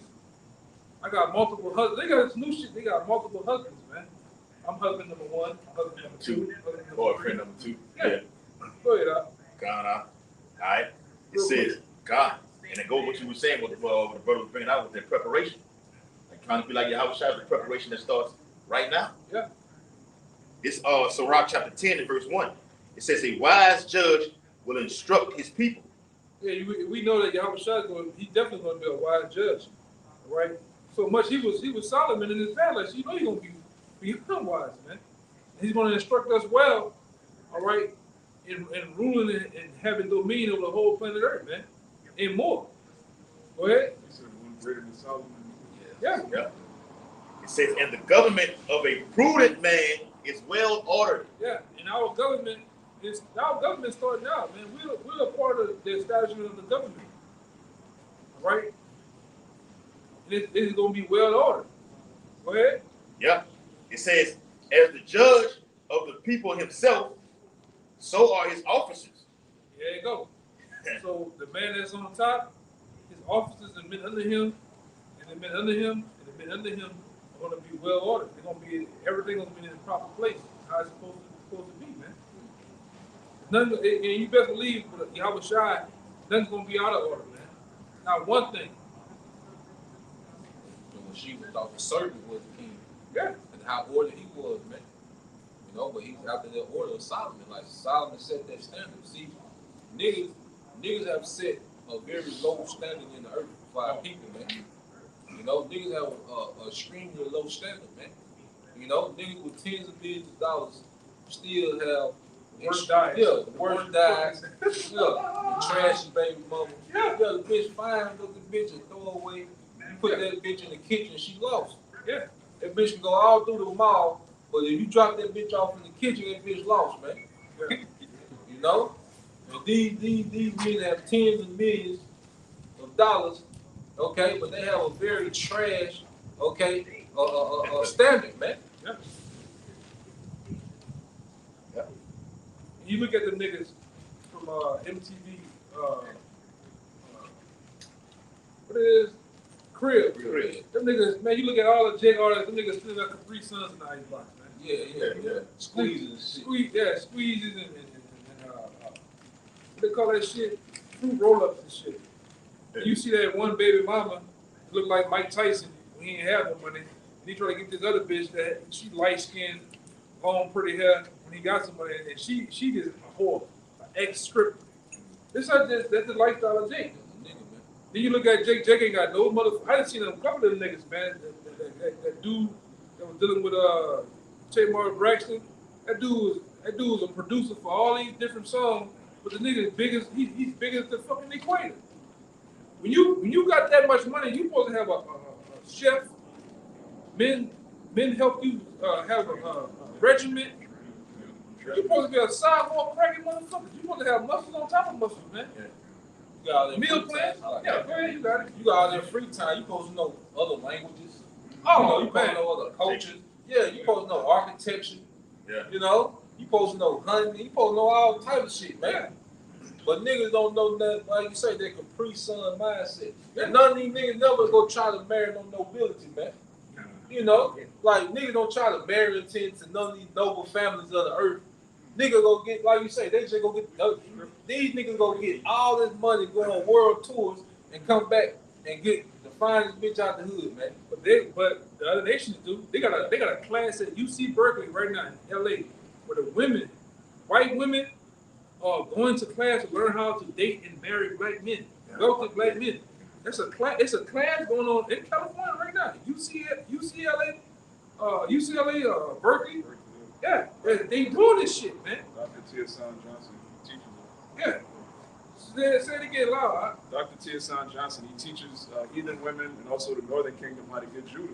[SPEAKER 5] I got multiple husbands. They got this new shit. They got multiple husbands, man. I'm husband number one, husband number two, husband number
[SPEAKER 3] Boyfriend number 2.
[SPEAKER 5] Yeah. Go ahead, Al.
[SPEAKER 3] Gone out. All right. It says God, and it goes what you were saying, what the brother was bringing out with their preparation, like trying to be like your house shot, the preparation that starts right now.
[SPEAKER 5] Yeah.
[SPEAKER 3] It's Sirach chapter 10 and verse 1. It says a wise judge will instruct his people.
[SPEAKER 5] Yeah, we know that Yahweh Shai he's definitely going to be a wise judge, all right? So much he was Solomon in his palace. You know he's going to become wise, man. And he's going to instruct us well, all right, in ruling and having dominion over the whole planet Earth, man, and more. Go ahead.
[SPEAKER 4] You said one greater than Solomon.
[SPEAKER 5] Yeah.
[SPEAKER 3] Yeah. It says, and the government of a prudent man is well ordered.
[SPEAKER 5] Yeah, and our government starting out, man. We're a part of the establishment of the government, all right? And it's going to be well ordered. Go ahead.
[SPEAKER 3] Yeah. It says, as the judge of the people himself, so are his officers.
[SPEAKER 5] There you go. So the man that's on top, his officers have been under him, and they've been under him, and they've been under him gonna be well ordered. They're gonna be everything gonna be in its proper place, how it's supposed to be, man. Nothing, and you best believe with Yahweh Shai, nothing's gonna be out of order, man. Not one thing.
[SPEAKER 1] And when she thought the servant was the king,
[SPEAKER 5] Yeah.
[SPEAKER 1] and how ordered he was, man. You know, but he's after the order of Solomon. Like Solomon set that standard. See, niggas have set a very low standard in the earth for our people, man. You know, niggas have a extremely low standard, man. You know, niggas with tens of millions of dollars still have
[SPEAKER 5] Worst diet.
[SPEAKER 1] Yeah, the worst diet. Yeah, the trashy baby mama.
[SPEAKER 5] Yeah.
[SPEAKER 1] Yeah, the bitch fine, look the bitch and throw away. You put that bitch in the kitchen, she lost.
[SPEAKER 5] Yeah.
[SPEAKER 1] That bitch can go all through the mall, but if you drop that bitch off in the kitchen, that bitch lost, man.
[SPEAKER 5] Yeah.
[SPEAKER 1] You know? And these men have tens of millions of dollars, okay, but they have a very trash, okay, standard, man.
[SPEAKER 5] Yeah. You look at the niggas from MTV, what it is? Crib. Them niggas, man, you look at all the J artists, them niggas still got Capri Suns in the ice box, man.
[SPEAKER 1] Yeah. Squeezes and shit.
[SPEAKER 5] Squeezes and what they call that shit? Fruit roll-ups and shit. And you see that one baby mama look like Mike Tyson when he ain't have no money. And he try to get this other bitch that she light-skinned, long, pretty hair when he got some money, and she just a whore, an ex-stripper. That's the lifestyle of Jake. Then you look at Jake. Jake ain't got no mother. I done seen a couple of them niggas, man. That dude that was dealing with Tamar Braxton. That dude was a producer for all these different songs. But the nigga is big as he's big as the fucking equator. When you got that much money, you supposed to have a chef. Men help you have a regiment. You supposed to be a sidewalk cracking motherfucker. You supposed to have muscles on top of muscles, man.
[SPEAKER 1] Yeah. You got all that
[SPEAKER 5] Meal
[SPEAKER 1] free
[SPEAKER 5] plan?
[SPEAKER 1] time.
[SPEAKER 5] Yeah, go ahead, you got it.
[SPEAKER 1] You got all that free time. You supposed to know other languages.
[SPEAKER 5] Oh,
[SPEAKER 1] you supposed to
[SPEAKER 5] man.
[SPEAKER 1] know other cultures. Yeah, you supposed to know architecture.
[SPEAKER 3] Yeah.
[SPEAKER 1] You know, you supposed to know hunting. You supposed to know all type of shit, man. But niggas don't know nothing. Like you say, that Capri Sun mindset. And none of these niggas never go try to marry no nobility, man. You know, like niggas don't try to marry into none of these noble families of the earth. Nigga go get, like you say, they just go get, these niggas go get all this money, go on world tours, and come back and get the finest bitch out the hood, man.
[SPEAKER 5] But the other nations do. They got a class at UC Berkeley right now in LA where the women, white women, are going to class to learn how to date and marry black men, wealthy black men. It's a class going on in California right now. UCLA, Berkeley. Yeah, they doing this shit, man.
[SPEAKER 4] Dr. Tierson Johnson teaches it.
[SPEAKER 5] Yeah. Say it again loud.
[SPEAKER 4] Dr. Tierson Johnson, he teaches heathen women and also the Northern Kingdom how to get Judah.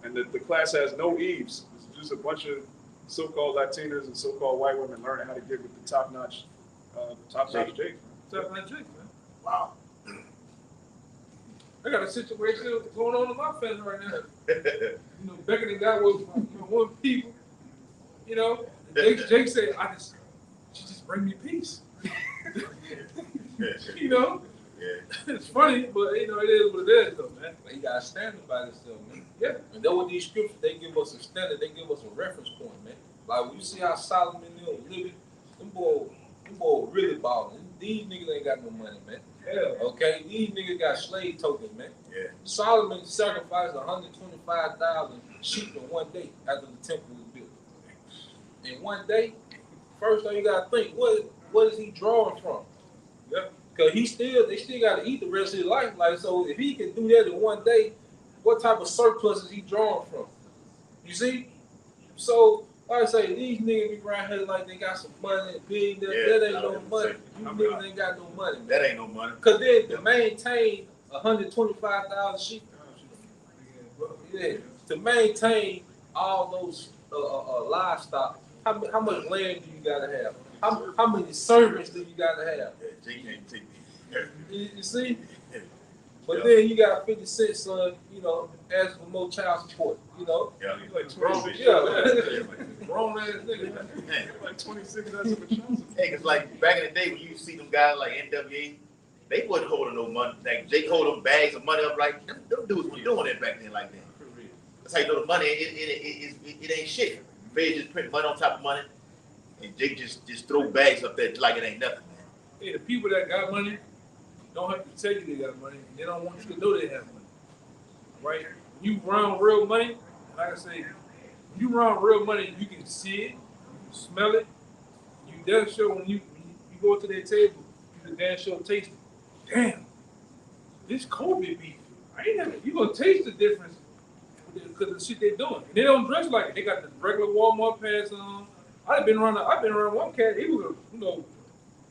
[SPEAKER 4] And the class has no eaves. It's just a bunch of so-called Latinas and so-called white women learning how to get with the top-notch Jake.
[SPEAKER 5] Top-notch Jake, man.
[SPEAKER 2] Wow.
[SPEAKER 5] I got a situation going on in my family right now. You know, Becky got with one people. You know, Jake said, she just bring me peace. You know?
[SPEAKER 3] Yeah.
[SPEAKER 5] It's funny, but you know, it is what it is though, man.
[SPEAKER 1] But you gotta stand by this stuff, man.
[SPEAKER 5] Yeah.
[SPEAKER 1] And then with these scriptures, they give us a standard, they give us a reference point, man. Like when you see how Solomon was living, them boy really balling. These niggas ain't got no money, man.
[SPEAKER 5] Yeah.
[SPEAKER 1] Okay? These niggas got slave tokens, man.
[SPEAKER 3] Yeah.
[SPEAKER 1] Solomon sacrificed 125,000 sheep in one day after the temple was built. In one day, first thing you gotta think, what is he drawing from?
[SPEAKER 5] Yeah.
[SPEAKER 1] Cause they still gotta eat the rest of his life. Like, so if he can do that in one day, what type of surplus is he drawing from? You see? So like I say, these niggas be around here like they got some money and big. That ain't no money. You niggas ain't got no money, man.
[SPEAKER 3] That ain't no money.
[SPEAKER 1] Cause then to maintain 125,000 sheep, yeah, to maintain all those livestock, how much land do you gotta have? How many servants do you gotta have?
[SPEAKER 3] Yeah, Jake can't take me.
[SPEAKER 1] You see? But then you got 50 Cent son, you know, asking for more child support, you know?
[SPEAKER 3] Yeah.
[SPEAKER 4] He's like 26.
[SPEAKER 1] Yeah.
[SPEAKER 5] Grown ass nigga.
[SPEAKER 3] Man.
[SPEAKER 4] Like 26 that's what Johnson.
[SPEAKER 3] Hey, cause like back in the day when you see them guys like NWA, they wasn't holding no money. Like Jake hold them bags of money up like them dudes were doing it back then like that. That's how you know the money. It ain't shit. Feds just print money on top of money, and they just throw bags up there like it ain't nothing.
[SPEAKER 5] Hey, the people that got money don't have to tell you they got money. They don't want you to know they have money. Right? When you around real money, like I say, when you around real money, you can see it, you can smell it. You damn sure when you go to their table, you can damn sure taste it. Damn, this Kobe beef. I ain't never. You gonna taste the difference because of the shit they doing. And they don't dress like it. They got the regular Walmart pants on. I've been around one cat. He was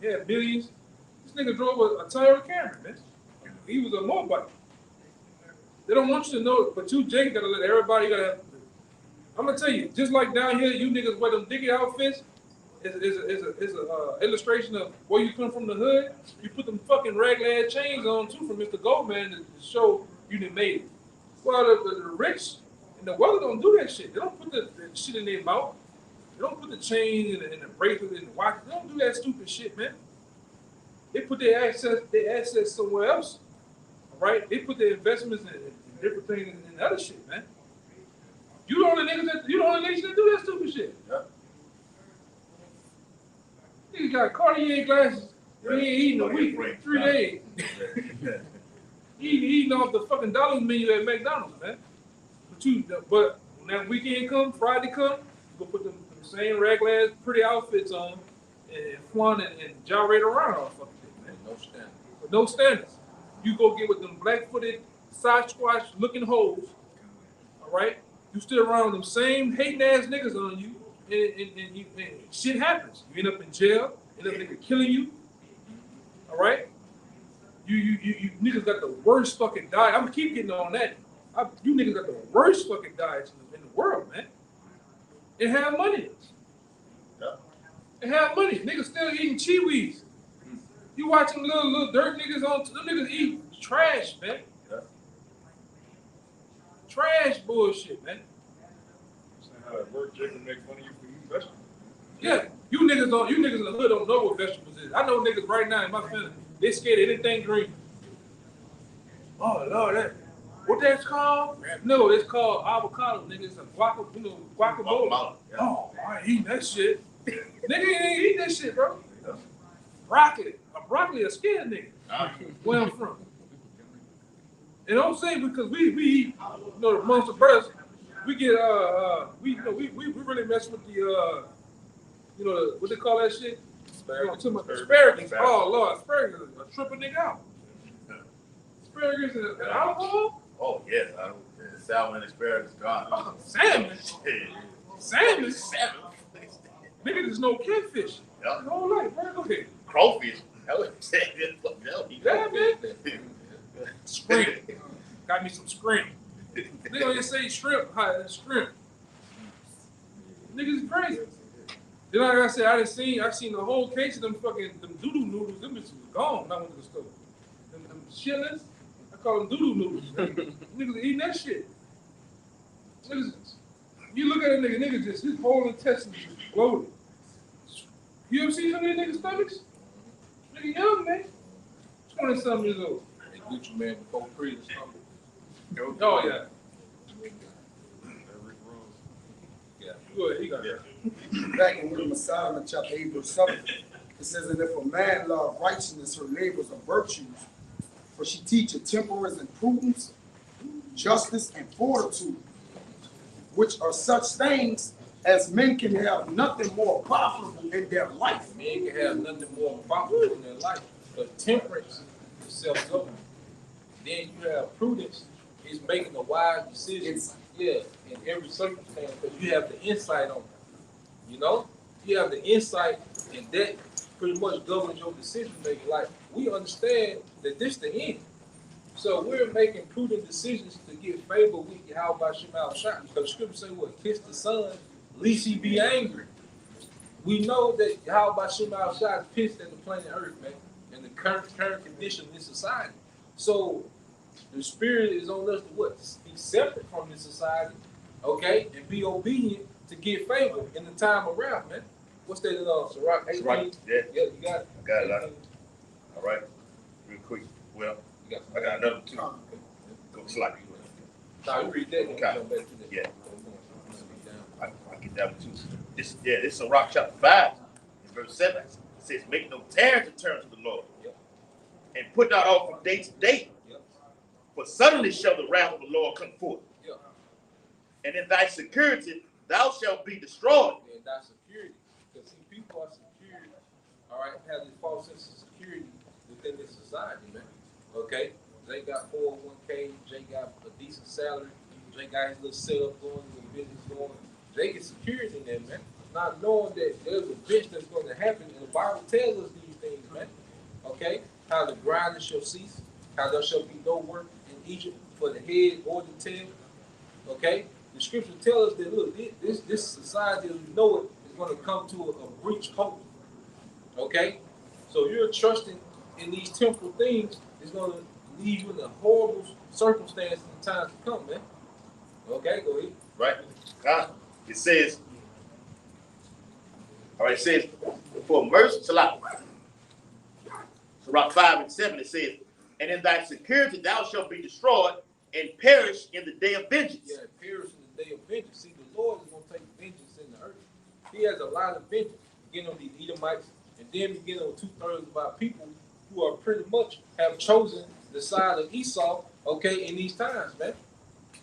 [SPEAKER 5] he had millions. This nigga drove a Toyota Camry, man. He was a motorbike. They don't want you to know, but you, Jake, gotta let everybody. I'm gonna tell you, just like down here, you niggas wear them dicky outfits. Is a illustration of where you come from the hood. You put them fucking raglan chains on too from Mr. Goldman to show you done made it. Well, the rich and the wealthy don't do that shit. They don't put the shit in their mouth. They don't put the chain and the bracelet and the watch. They don't do that stupid shit, man. They put their assets somewhere else. All right? They put their investments in different things and other shit, man. You the only niggas that do that stupid shit.
[SPEAKER 3] Yeah.
[SPEAKER 5] Niggas got Cartier glasses.
[SPEAKER 3] Yeah.
[SPEAKER 5] He ain't eating a week, 3 days. He eating off the fucking dollar menu at McDonald's, man. But when that weekend come, Friday come, you go put them same raglan pretty outfits on and flaunt and gyrate around all fucking thing, man.
[SPEAKER 1] No standard.
[SPEAKER 5] With no standards. You go get with them black-footed, Sasquatch-looking hoes, all right? You still around them same hating-ass niggas on you, and shit happens. You end up in jail, end up nigga killing you, all right? You niggas got the worst fucking diet. I'm gonna keep getting on that. You niggas got the worst fucking diets in the world, man. And have money.
[SPEAKER 3] Yeah.
[SPEAKER 5] And have money. Niggas still eating Cheewees. You watching little dirt niggas on, them niggas eat trash, man.
[SPEAKER 3] Yeah.
[SPEAKER 5] Trash bullshit, man.
[SPEAKER 4] Saying how it work, Jake, to make fun of you for eating vegetables.
[SPEAKER 5] Yeah, you niggas in the hood don't know what vegetables is. I know niggas right now in my family, they scared of anything green. Oh Lord, what that's called? No, it's called avocado, nigga. It's a guacamole.
[SPEAKER 3] Guacamole, yeah.
[SPEAKER 5] Oh, I ain't eating that shit. Nigga ain't eating that shit, bro. Broccoli a scared nigga. Where I'm from. And I'm saying because we eat, you know, amongst the brothers, we get we really mess with the you know, what they call that shit? Asparagus. Oh Lord, asparagus will trip a nigga out. Asparagus and alcohol?
[SPEAKER 3] Oh yeah, salmon and asparagus gone.
[SPEAKER 5] Oh, salmon. Salmon. Nigga, there's no catfish.
[SPEAKER 3] Yeah.
[SPEAKER 5] No life, bro. Go ahead.
[SPEAKER 3] Crawfish.
[SPEAKER 5] Yeah, man. Scrimp. Got me some scrimp. Nigga just say shrimp. Hi, shrimp. Niggas crazy. Then like I said, I seen the whole case of them doodoo noodles. Them bitches was gone when I went to the store. Them shillings, I call them doodoo noodles. Niggas eating that shit. Niggas, you look at a nigga just his whole intestines is bloated. You ever seen some of these niggas' stomachs? Nigga young, man. 20-something years old.
[SPEAKER 1] They Gucci man before pre or something.
[SPEAKER 5] Oh yeah.
[SPEAKER 1] Yeah.
[SPEAKER 5] Go ahead, he got it.
[SPEAKER 2] Back in Wisdom of Solomon, chapter 8, verse 7, it says, and if a man love righteousness, her labors are virtues, for she teacheth temperance and prudence, justice and fortitude, which are such things as men can have nothing more profitable in their life.
[SPEAKER 1] Men can have nothing more profitable in their life. But temperance is self-government. Then you have prudence, is making a wise decision. Yeah, in every circumstance, because you have the insight on it. You know? You have the insight, and that pretty much governs your decision making. Like, we understand that this is the end. So we're making prudent decisions to get favor with Yahweh Shemal Shah. Because the scripture say what? Kiss the son, lest he be angry. We know that Yahweh Shemal Shah is pissed at the planet Earth, man, and the current condition in society. So the spirit is on us to what? Be separate from this society, okay, and be obedient to get favor in the time around, man. What's that? Sirach 18?
[SPEAKER 3] Right. Yeah.
[SPEAKER 1] Yeah, you got it.
[SPEAKER 3] I got it. All right. Real quick. Well, I got another two. Go slide.
[SPEAKER 1] Now you read that and
[SPEAKER 3] Okay.
[SPEAKER 1] jump back to that.
[SPEAKER 3] Yeah.
[SPEAKER 1] Down.
[SPEAKER 3] I get that one too. This is Sirach chapter 5, in verse 7. It says, make no tarry to turn to the Lord,
[SPEAKER 1] Yep.
[SPEAKER 3] and put not off from day to day.
[SPEAKER 1] Yep.
[SPEAKER 3] For suddenly shall the wrath of the Lord come forth,
[SPEAKER 1] Yep.
[SPEAKER 3] and in thy security thou shalt be destroyed.
[SPEAKER 1] And that's security. Because see, people are secure, all right, have this false sense of security within this society, man. Okay? Jay got 401k, Jay got a decent salary, Jay got his little setup going, his little business going. Jay gets security in there, man. Not knowing that there's a bench that's going to happen, and the Bible tells us these things, man. Okay? How the grinding shall cease, how there shall be no work in Egypt for the head or the tail. Okay? The scripture tells us that, look, this society as we know it is going to come to a breach hope. Okay? So you're trusting in these temporal things is going to leave you in a horrible circumstance in times to come, man. Okay, go ahead.
[SPEAKER 3] Right? It says, all right, it says, for mercy, Sirach 5 and 7, it says, and in thy security thou shalt be destroyed and perish in the day of vengeance.
[SPEAKER 1] Yeah, perish in the day of vengeance. See, the Lord is going to take vengeance in the earth. He has a lot of vengeance, beginning on these Edomites, and then beginning on 2/3 of our people who are pretty much have chosen the side of Esau, okay, in these times, man.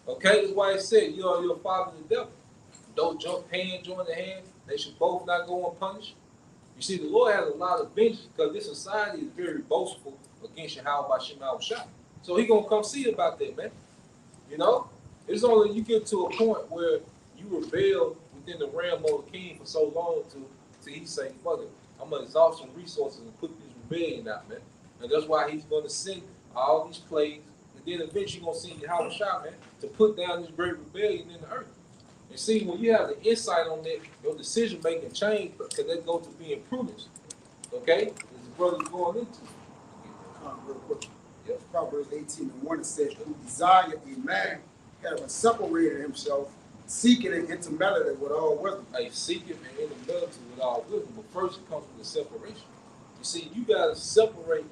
[SPEAKER 1] Okay, that's why it said, you are your father the devil. Don't join the hand. They should both not go unpunished. You see, the Lord has a lot of vengeance because this society is very boastful against Yahweh Hashem Shah. So he gonna come see about that, man. You know, it's only you get to a point where you rebel within the realm of the king for so long to he say, fuck it, I'm gonna exhaust some resources and put this rebellion out, man. And that's why he's gonna send all these plagues, and then eventually gonna send Yahweh Shah, man, to put down this great rebellion in the earth. And see, when you have the insight on that, your decision making change because that goes to being prudence. Okay? As the brother's going into.
[SPEAKER 2] Real quick.
[SPEAKER 1] Yep.
[SPEAKER 2] Proverbs 18:1 it says, who desire a man having separated himself, seeking and intermeddling with all wisdom.
[SPEAKER 1] Hey, seek it and intermeddle with all wisdom, but first it comes with the separation. You see, you gotta separate.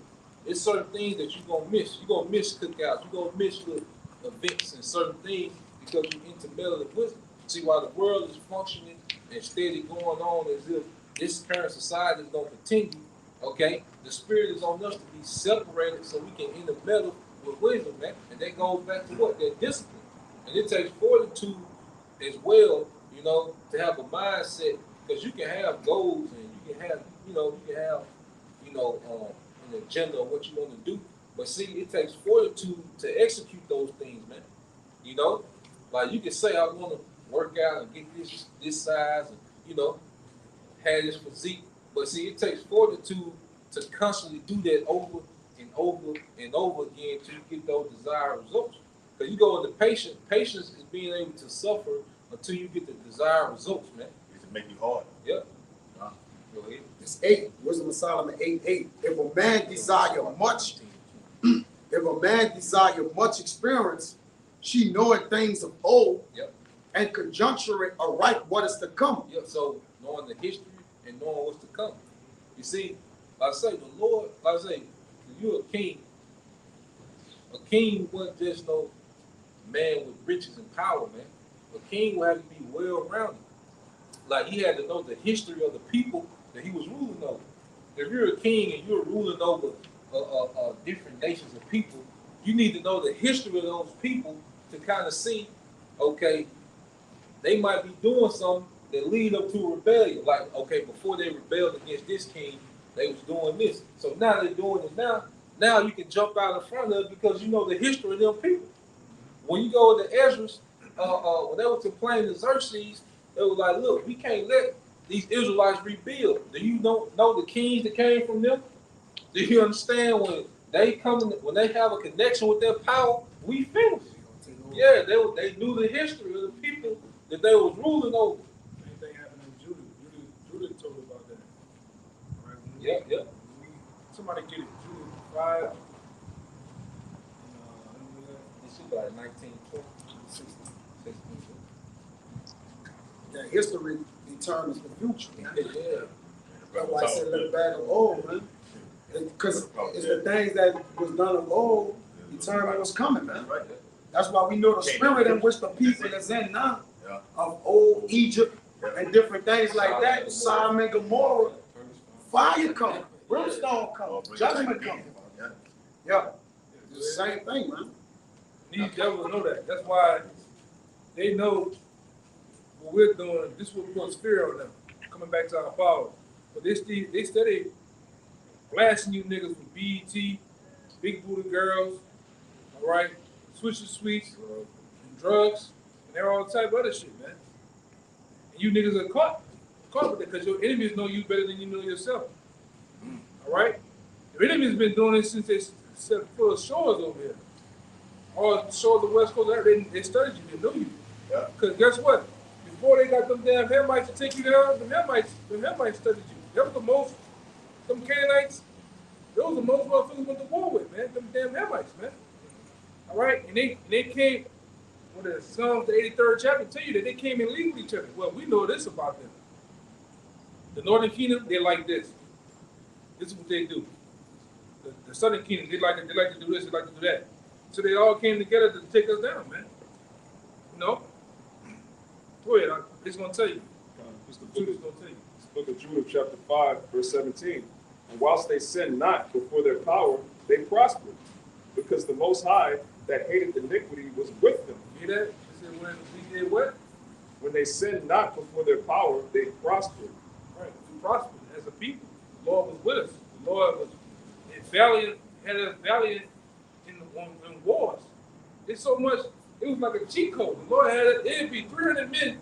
[SPEAKER 1] There's certain things that you're gonna miss. You're gonna miss cookouts. You're gonna miss little events and certain things because you intermeddle with wisdom. See, while the world is functioning and steady going on as if this current society is going to continue, okay, the spirit is on us to be separated so we can intermeddle with wisdom, man. And that goes back to what? That discipline. And it takes fortitude as well, you know, to have a mindset, because you can have goals and you can have, an agenda of what you want to do. But see, it takes fortitude to execute those things, man. You know, like you can say, I want to work out and get this size and, you know, have this physique. But see, it takes fortitude to constantly do that over and over and over again till you get those desired results. Because you go into patience. Patience is being able to suffer until you get the desired results, man.
[SPEAKER 3] It's make you hard.
[SPEAKER 1] Yep. Go ahead.
[SPEAKER 2] It's 8, Wisdom of Solomon 8:8. If a man desire much experience, she knoweth things of old,
[SPEAKER 1] Yep.
[SPEAKER 2] and conjuncture aright what is to come.
[SPEAKER 1] Yep. So knowing the history and knowing what's to come. You see, like I say, the Lord, like I say, you're a king. A king wasn't just no man with riches and power, man. A king would have to be well-rounded. Like he had to know the history of the people that he was ruling over. If you're a king and you're ruling over different nations of people, you need to know the history of those people to kind of see, okay, they might be doing something that lead up to a rebellion. Like, okay, before they rebelled against this king, they was doing this. So now they're doing it now. Now you can jump out in front of it because you know the history of them people. When you go to Ezra's, when they were complaining to Xerxes, they were like, look, we can't let these Israelites rebuild. Do you know the kings that came from them? Do you understand when they have a connection with their power, we finished. Yeah, they knew the history of the people that they was ruling over.
[SPEAKER 5] Same thing happened in Judah. Judah told about that. Right?
[SPEAKER 1] Yeah.
[SPEAKER 5] Somebody get it. Judah 5.
[SPEAKER 1] This is like 1920, 16.
[SPEAKER 2] That history determines the future.
[SPEAKER 1] Yeah.
[SPEAKER 2] That's why I said look back of old, man. Because it's the things that was done of old determine what's coming, man.
[SPEAKER 3] Right.
[SPEAKER 2] That's why we know the spirit in which the people is in now,
[SPEAKER 3] Yeah.
[SPEAKER 2] of old Egypt and different things like that. Sodom and Gomorrah, fire come, brimstone come, judgment come.
[SPEAKER 3] Yeah.
[SPEAKER 2] Yeah, it's the same thing, man.
[SPEAKER 5] These devils know that. That's why they know what we're doing. This will put fear on them. Coming back to our power. But they steady blasting you niggas with BET, big booty girls, all right, Swisher Sweets, and drugs, and they're all type of other shit, man. And you niggas are caught with it because your enemies know you better than you know yourself. All right? Your enemies been doing this since they set full of shores over here. All shores of the West Coast, they studied you, they know you.
[SPEAKER 3] Yeah.
[SPEAKER 5] Because guess what? Before they got them damn Hamites to take you down, the Hamites studied you. That was the most, them Canaanites, those the most motherfuckers went to war with, man. Them damn Hamites, man. All right? And they came, what is it, Psalms, the 83rd chapter, tell you that they came in league with each other. Well, we know this about them. The Northern Kingdom, they like this. This is what they do. The Southern Kingdom, they like to do this, they like to do that. So they all came together to take us down, man. You know? Go ahead, it's gonna tell you.
[SPEAKER 4] It's the
[SPEAKER 5] Judah's gonna tell you.
[SPEAKER 4] book of Judah, chapter 5, verse 17. And whilst they sinned not before their power, they prospered, because the Most High that hated iniquity was with them.
[SPEAKER 5] You hear that? It said when we did what?
[SPEAKER 4] When they sinned not before their power, they prospered.
[SPEAKER 5] Right, we prospered as a people. The Lord was with us. The Lord was valiant, had us valiant in wars. It's so much, it was like a cheat code. The Lord had it'd be 300 men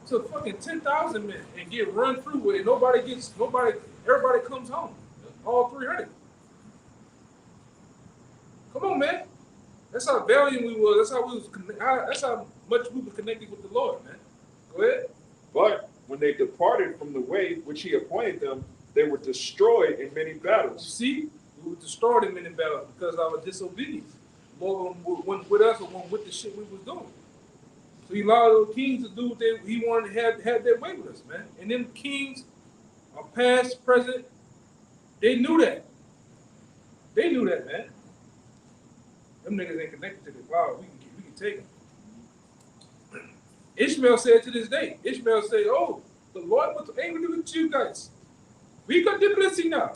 [SPEAKER 5] to fucking 10,000 men and get run through with it. Everybody comes home. All 300. Come on, man. That's how valiant we were. That's how much we were connected with the Lord, man. Go ahead.
[SPEAKER 4] But when they departed from the way which he appointed them, they were destroyed in many
[SPEAKER 5] You
[SPEAKER 4] battles.
[SPEAKER 5] see, we were destroyed in many battles because of our disobedience. The Lord went with us or went with the shit we was doing. So he allowed the kings to do what he wanted to have their way with us, man. And them kings are past, present. They knew that. They knew that, man. Them niggas ain't connected to the cloud. We can take them. Ishmael said to this day, Ishmael said, oh, the Lord was angry with you guys. We got the blessing now.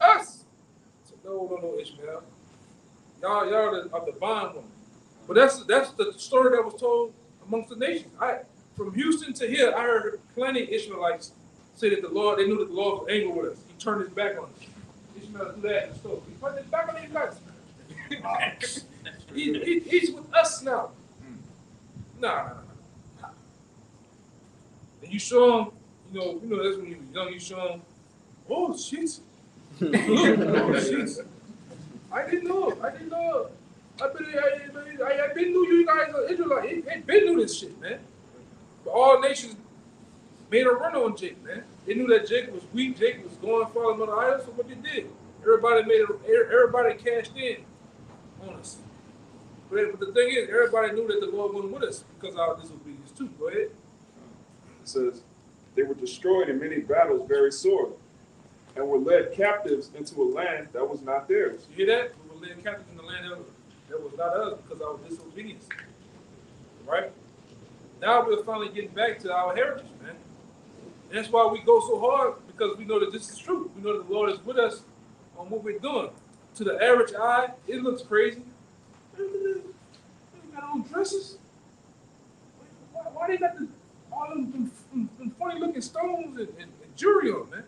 [SPEAKER 5] Us. So no, Ishmael. Y'all are the bond woman. But that's the story that was told amongst the nations. From Houston to here, I heard plenty of Ishmaelites say that they knew that the Lord was angry with us. He turned his back on us. Ishmael do that in the store. He turned his back on these guys. He's with us now. Nah. And you show him, you know that's when you were young, you show him, oh shit. Oh shit. I didn't know. I been knew you guys are Israelites. They been knew this shit, man. But all nations made a run on Jacob, man. They knew that Jacob was weak. Jacob was going following other idols. So what they did? Everybody cashed in on us. But the thing is, everybody knew that the Lord wasn't with us because of our disobedience too. Go ahead.
[SPEAKER 4] It says, they were destroyed in many battles very sore, and were led captives into a land that was not theirs.
[SPEAKER 5] You hear that? We were led captive in the land that was not us because of our disobedience. Right? Now we're finally getting back to our heritage, man. And that's why we go so hard, because we know that this is true. We know that the Lord is with us on what we're doing. To the average eye, it looks crazy. They got on dresses. Why they got all them funny looking stones and jewelry on, man?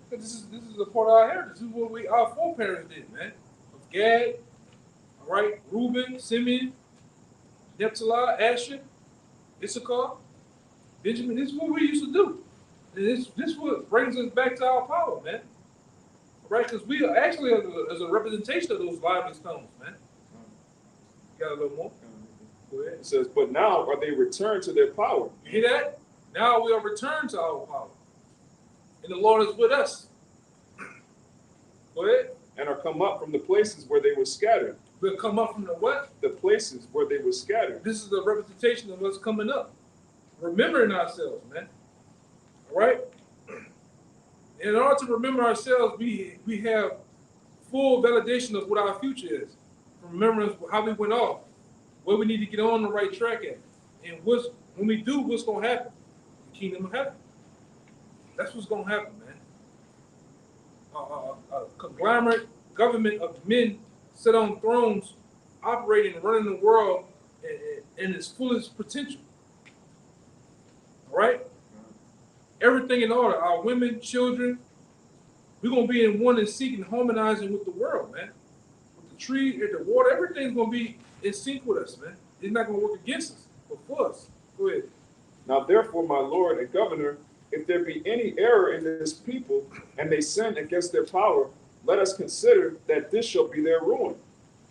[SPEAKER 5] Because this is a part of our heritage. This is what our foreparents did, man. Of Gad, all right, Reuben, Simeon, Naphtali, Asher, Issachar, Benjamin. This is what we used to do. And this what brings us back to our power, man. Right? Because we are actually as a representation of those lively stones, man. Got a little more? Go ahead.
[SPEAKER 4] It says, but now are they returned to their power.
[SPEAKER 5] You hear that? Now we are returned to our power. And the Lord is with us. Go ahead.
[SPEAKER 4] And are come up from the places where they were scattered.
[SPEAKER 5] We'll come up from the what?
[SPEAKER 4] The places where they were scattered.
[SPEAKER 5] This is the representation of us coming up. Remembering ourselves, man. All right? In order to remember ourselves, we have full validation of what our future is. Remembering how we went off. where we need to get on the right track at. And when we do, what's gonna happen? The kingdom of heaven. That's what's gonna happen, man. A conglomerate government of men sit on thrones, operating and running the world in its fullest potential. All right? Everything in order. Our women, children, we're gonna be in one and seeking, harmonizing with the world, man. With the tree and the water, everything's gonna be in sync with us, man. It's not gonna work against us, but for us. Go ahead.
[SPEAKER 4] Now therefore, my Lord and Governor, if there be any error in this people, and they sin against their power, let us consider that this shall be their ruin.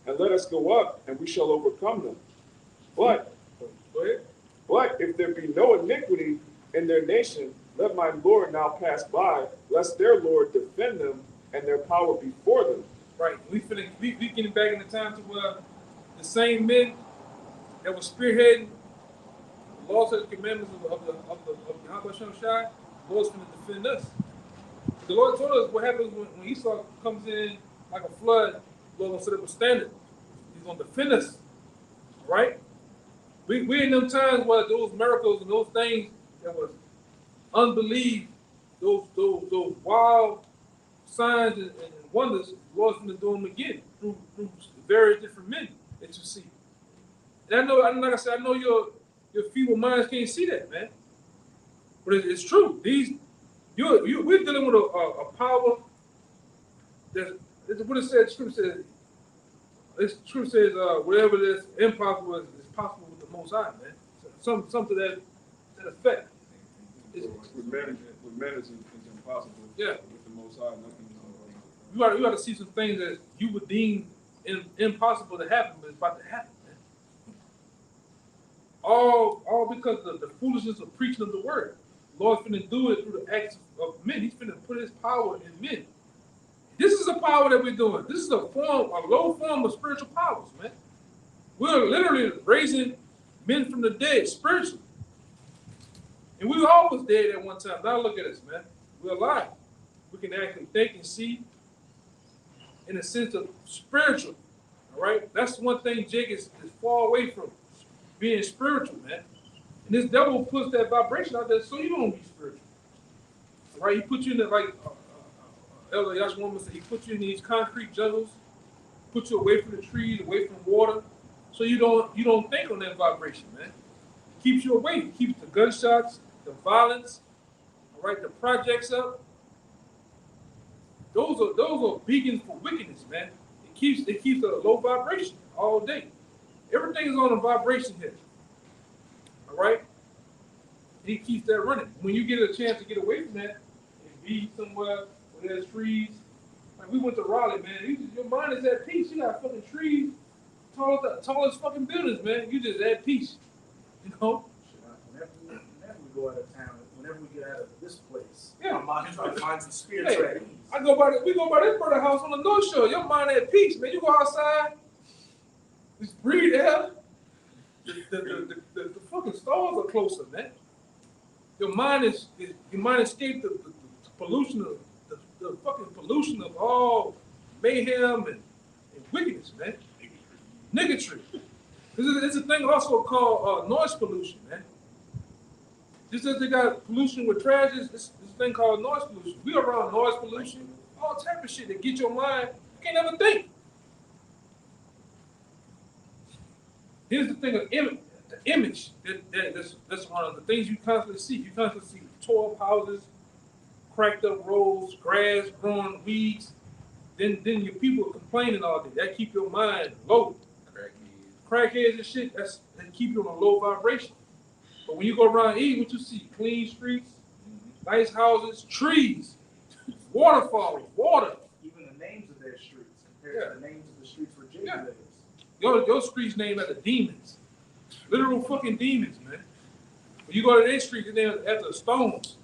[SPEAKER 4] And let us go up, and we shall overcome them. But,
[SPEAKER 5] Go ahead.
[SPEAKER 4] but if there be no iniquity in their nation, let my Lord now pass by, lest their Lord defend them, and their power be for them.
[SPEAKER 5] Right. We getting back in the time to where the same men that were spearheading the laws and the commandments of the Yahweh Shem Shai, the Lord's going to defend us. The Lord told us what happens when Esau comes in like a flood. The Lord will set up a standard. He's going to defend us. Right? We in them times where those miracles and those things that was unbelief, those wild signs and wonders, the Lord's going to do them again through various different men that you see. And I know, like I said, I know your feeble minds can't see that, man. But it's true. We're dealing with a power what it says. Scripture says, whatever is impossible is possible with the Most High, man. So, some to that effect.
[SPEAKER 4] With men it's impossible.
[SPEAKER 5] Yeah.
[SPEAKER 4] With the Most High, nothing is impossible.
[SPEAKER 5] You got to see some things that you would deem impossible to happen, but it's about to happen, man. All because of the foolishness of preaching of the word. The Lord's finna do it through the acts of men. He's finna put his power in men. This is a power that we're doing. This is a low form of spiritual powers, man. We're literally raising men from the dead spiritually. And we were always dead at one time. Now look at us, man. We're alive. We can actually think and see in a sense of spiritual. All right? That's one thing Jake is far away from, being spiritual, man. And this devil puts that vibration out there so you don't be spiritual. All right? He puts you in it like Elder Yashua said, he puts you in these concrete jungles, puts you away from the trees, away from water, so you don't think on that vibration, man. It keeps you away. It keeps the gunshots, the violence, all right, the projects up. Those are beacons for wickedness, man. It keeps a low vibration all day. Everything is on a vibration here. All right? He keeps that running. When you get a chance to get away from that and be somewhere where there's trees, like we went to Raleigh, man. Your mind is at peace. You got fucking trees, tallest fucking buildings, man. You just at peace. You know?
[SPEAKER 2] Whenever we go out of town, whenever we get out of this place,
[SPEAKER 5] Yeah.
[SPEAKER 2] my mind trying to find some spirit
[SPEAKER 5] Hey,
[SPEAKER 2] tracks.
[SPEAKER 5] we go by this brother house on the North Shore. Your mind at peace, man. You go outside, just breathe air. The fucking stars are closer, man. Your mind escaped the pollution of the fucking pollution of all mayhem and wickedness, man. Niggatry. It's a thing also called noise pollution, man. Just as they got pollution with trash, this thing called noise pollution. We around noise pollution, all type of shit that get your mind, you can't ever think. Here's the thing of the image. That's one of the things you constantly see. You constantly see tore up houses, cracked up roads, grass growing, weeds. Then your people are complaining all day. That keep your mind low. Crackheads and shit, that keep you on a low vibration. But when you go around eating, what you see? Clean streets, nice houses, trees, waterfalls, water.
[SPEAKER 2] Even the names of their streets compared to the names of the streets where Jacob
[SPEAKER 5] Yeah.
[SPEAKER 2] lives.
[SPEAKER 5] Your street's named after demons. Literal fucking demons, man. When you go to their street, they're named after stones.